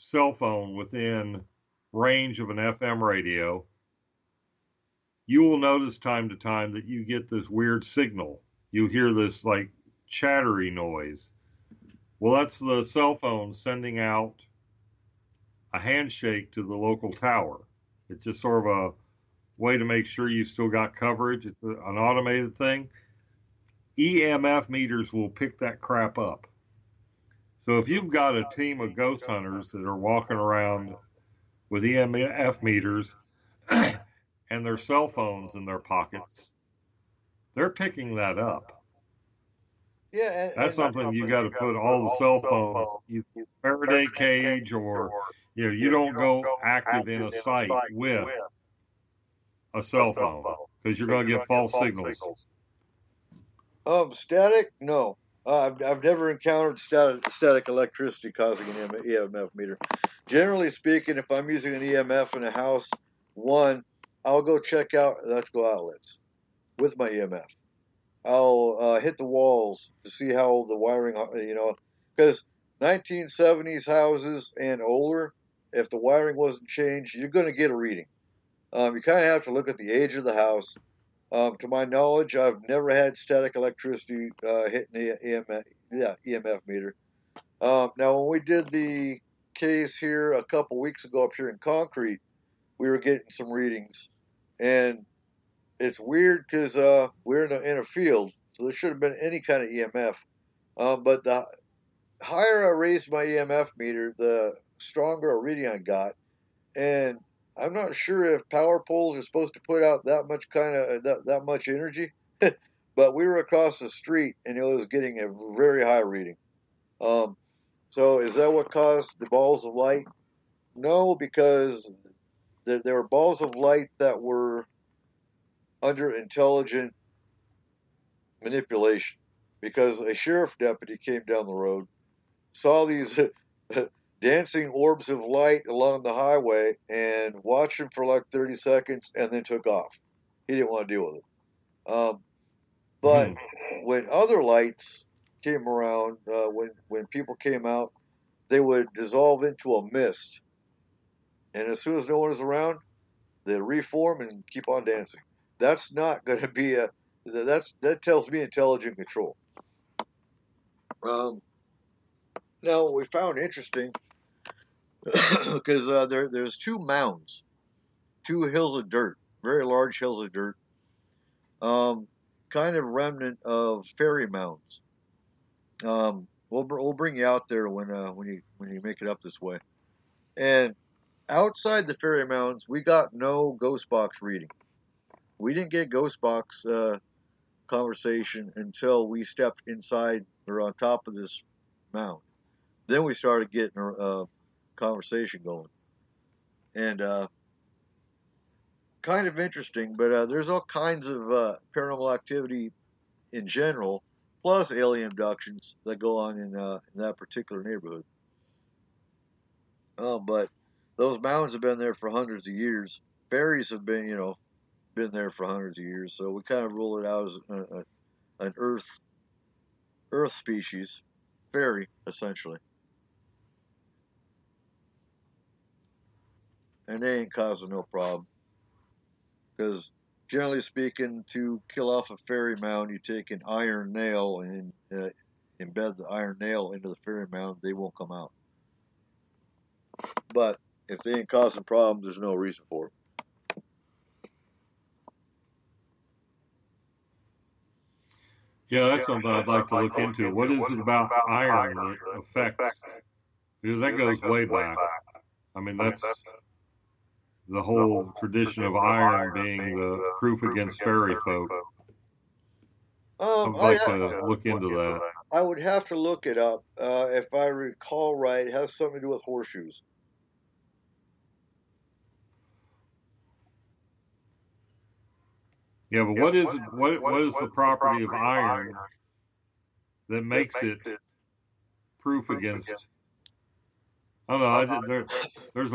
cell phone within range of an FM radio, you will notice time to time that you get this weird signal. You hear this like chattery noise. Well, that's the cell phone sending out a handshake to the local tower. It's just sort of a way to make sure you still got coverage. It's an automated thing. EMF meters will pick that crap up. So if you've got a team of ghost hunters that are walking around with EMF meters and their cell phones in their pockets, they're picking that up. Yeah, that's something you got to put all the cell phones, Faraday cage, or you don't go active in a site with a cell phone because you're going to get false signals. Static? No. I've never encountered static electricity causing an EMF meter. Generally speaking, if I'm using an EMF in a house, I'll go check out electrical outlets with my EMF. I'll hit the walls to see how the wiring, because 1970s houses and older, if the wiring wasn't changed, you're going to get a reading. You kind of have to look at the age of the house. To my knowledge, I've never had static electricity hitting the EMF meter. Now, when we did the case here a couple weeks ago up here in Concrete, we were getting some readings, and it's weird because we're in a field, so there should have been any kind of EMF. But the higher I raised my EMF meter, the stronger a reading I got, and I'm not sure if power poles are supposed to put out that much that much energy, but we were across the street and it was getting a very high reading. So is that what caused the balls of light? No, because there were balls of light that were under intelligent manipulation. Because a sheriff deputy came down the road, saw these dancing orbs of light along the highway, and watched them for like 30 seconds and then took off. He didn't want to deal with it. But when other lights came around, when people came out, they would dissolve into a mist, and as soon as no one is around, they reform and keep on dancing. That's not going to be that tells me intelligent control. Now we found interesting because there's two mounds, two hills of dirt, very large hills of dirt, kind of remnant of fairy mounds. We'll bring you out there when you make it up this way. And outside the fairy mounds, we got no ghost box reading. We didn't get ghost box conversation until we stepped inside or on top of this mound. Then we started getting a conversation going, and kind of interesting. But there's all kinds of paranormal activity in general, plus alien abductions that go on in that particular neighborhood. But those mounds have been there for hundreds of years. Fairies have been there for hundreds of years. So we kind of rule it out as an Earth species, fairy essentially. And they ain't causing no problem, because generally speaking, to kill off a fairy mound, you take an iron nail and embed the iron nail into the fairy mound. They won't come out. But if they ain't causing problems, there's no reason for it. Yeah, that's something I'd like to look into. What is it about iron that affects? Because that goes way back. I mean, that's the whole tradition of iron being the proof against fairy folk. I'd like to look into that. I would have to look it up. If I recall right, it has something to do with horseshoes. Yeah, but what is the property of iron that makes it proof against? I don't know. There's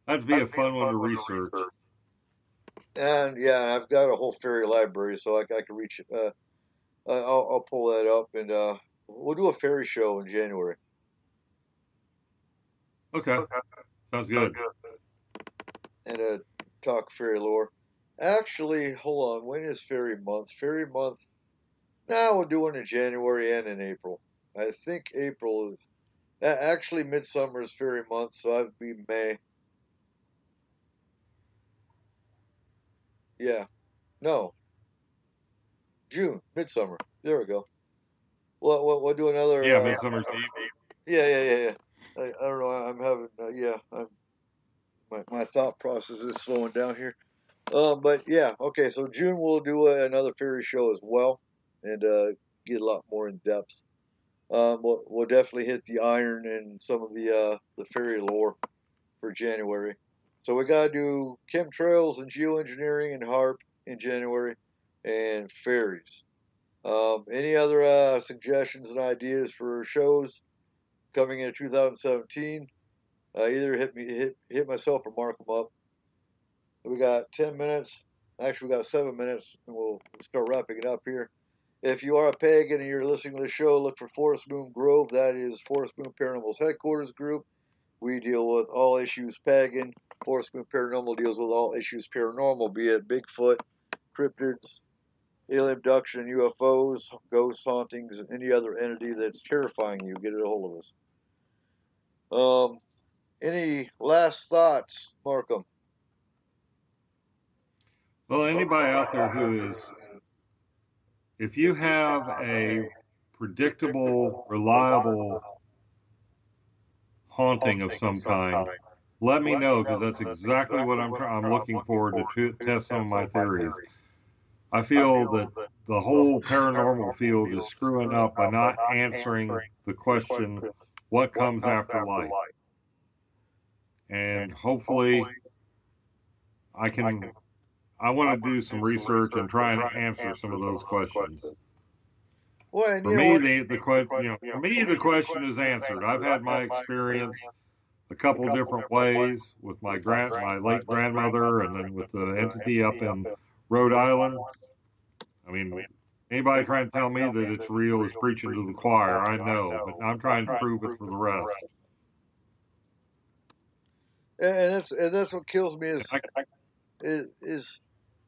that'd be a fun one to research. And yeah, I've got a whole fairy library, so I can reach it. I'll pull that up, and we'll do a fairy show in January. Okay, sounds good. And talk fairy lore. Actually, hold on. When is fairy month? Fairy month. Now we'll do it in January and in April. I think April is actually midsummer is fairy month, so that'd be May. Yeah, no, June, midsummer. There we go. We'll do another. Yeah, midsummer's Eve. Yeah. I don't know. I'm having. My thought process is slowing down here. But yeah, okay. So June we'll do another fairy show as well, and get a lot more in depth. We'll definitely hit the iron and some of the fairy lore for January. So we gotta do chemtrails and geoengineering and HARP in January, and fairies. Any other suggestions and ideas for shows coming in 2017? Either hit myself or mark them up. We got 10 minutes. Actually, we got 7 minutes, and we'll start wrapping it up here. If you are a pagan and you're listening to the show, look for Forest Moon Grove. That is Forest Moon Paranormal's headquarters group. We deal with all issues pagan. Forest Moon Paranormal deals with all issues paranormal, be it Bigfoot, cryptids, alien abduction, UFOs, ghost hauntings, and any other entity that's terrifying you. Get a hold of us. Any last thoughts, Markham? Well, anybody out there who is, if you have a predictable, reliable haunting of some kind, let me know, because that's exactly what I'm looking forward to test some of my theories. I feel that the whole paranormal field is screwing up by not answering the question, what comes after life? And hopefully I want to do some research and try and answer some of those questions. Well, For me, the question is answered. I've had my experience a couple different ways with my late grandmother, and then with the entity up in Rhode Island. I mean, Anybody trying to tell me that it's real is preaching to the choir. I know, but I'm trying to prove it for the rest. And that's what kills me is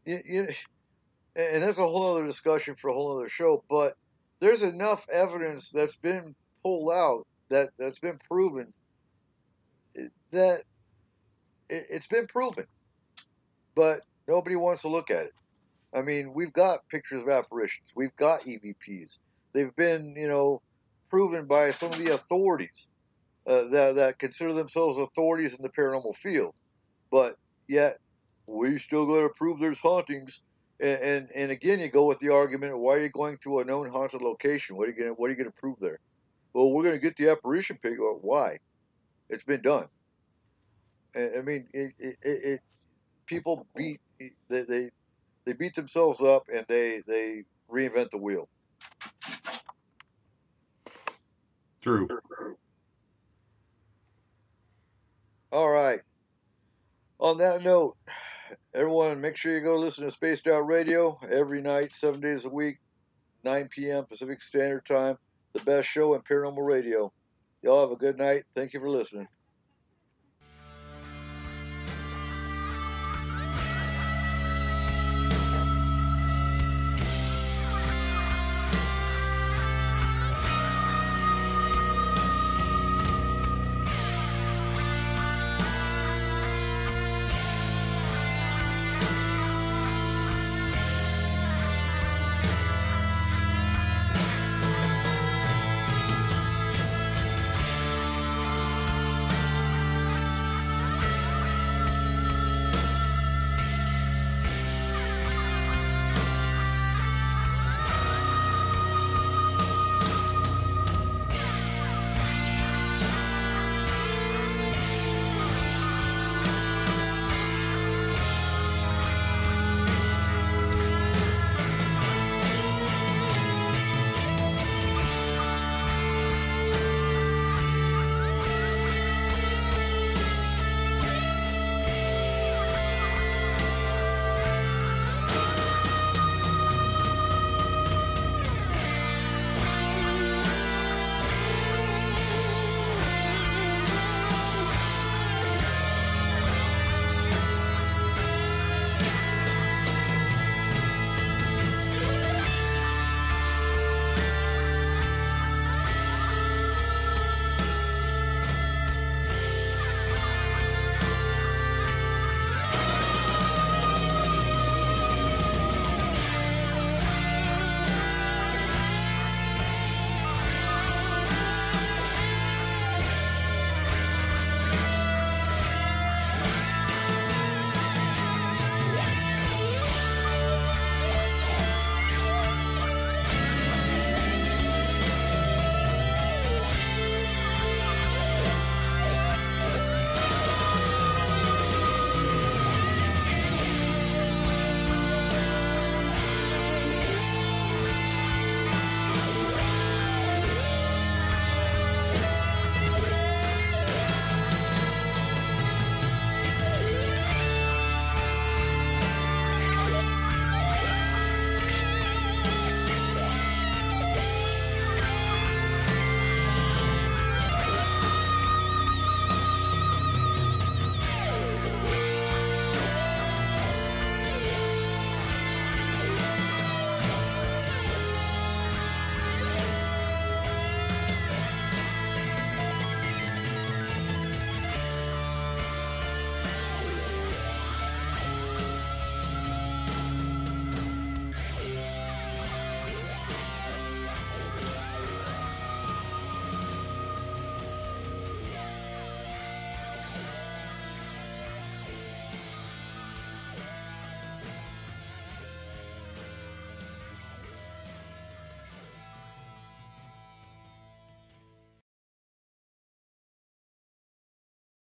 and that's a whole other discussion for a whole other show. But there's enough evidence that's been pulled out that's been proven that it's been proven, but nobody wants to look at it. I mean, we've got pictures of apparitions. We've got EVPs. They've been, proven by some of the authorities that consider themselves authorities in the paranormal field. But yet, we still got to prove there's hauntings. And again, you go with the argument: why are you going to a known haunted location? What are you going to prove there? Well, we're going to get the apparition picture. Why? It's been done. I mean, people they beat themselves up and they reinvent the wheel. True. All right. On that note, everyone, make sure you go listen to Spaced Out Radio every night, 7 days a week, 9 p.m. Pacific Standard Time. The best show in paranormal radio. Y'all have a good night. Thank you for listening.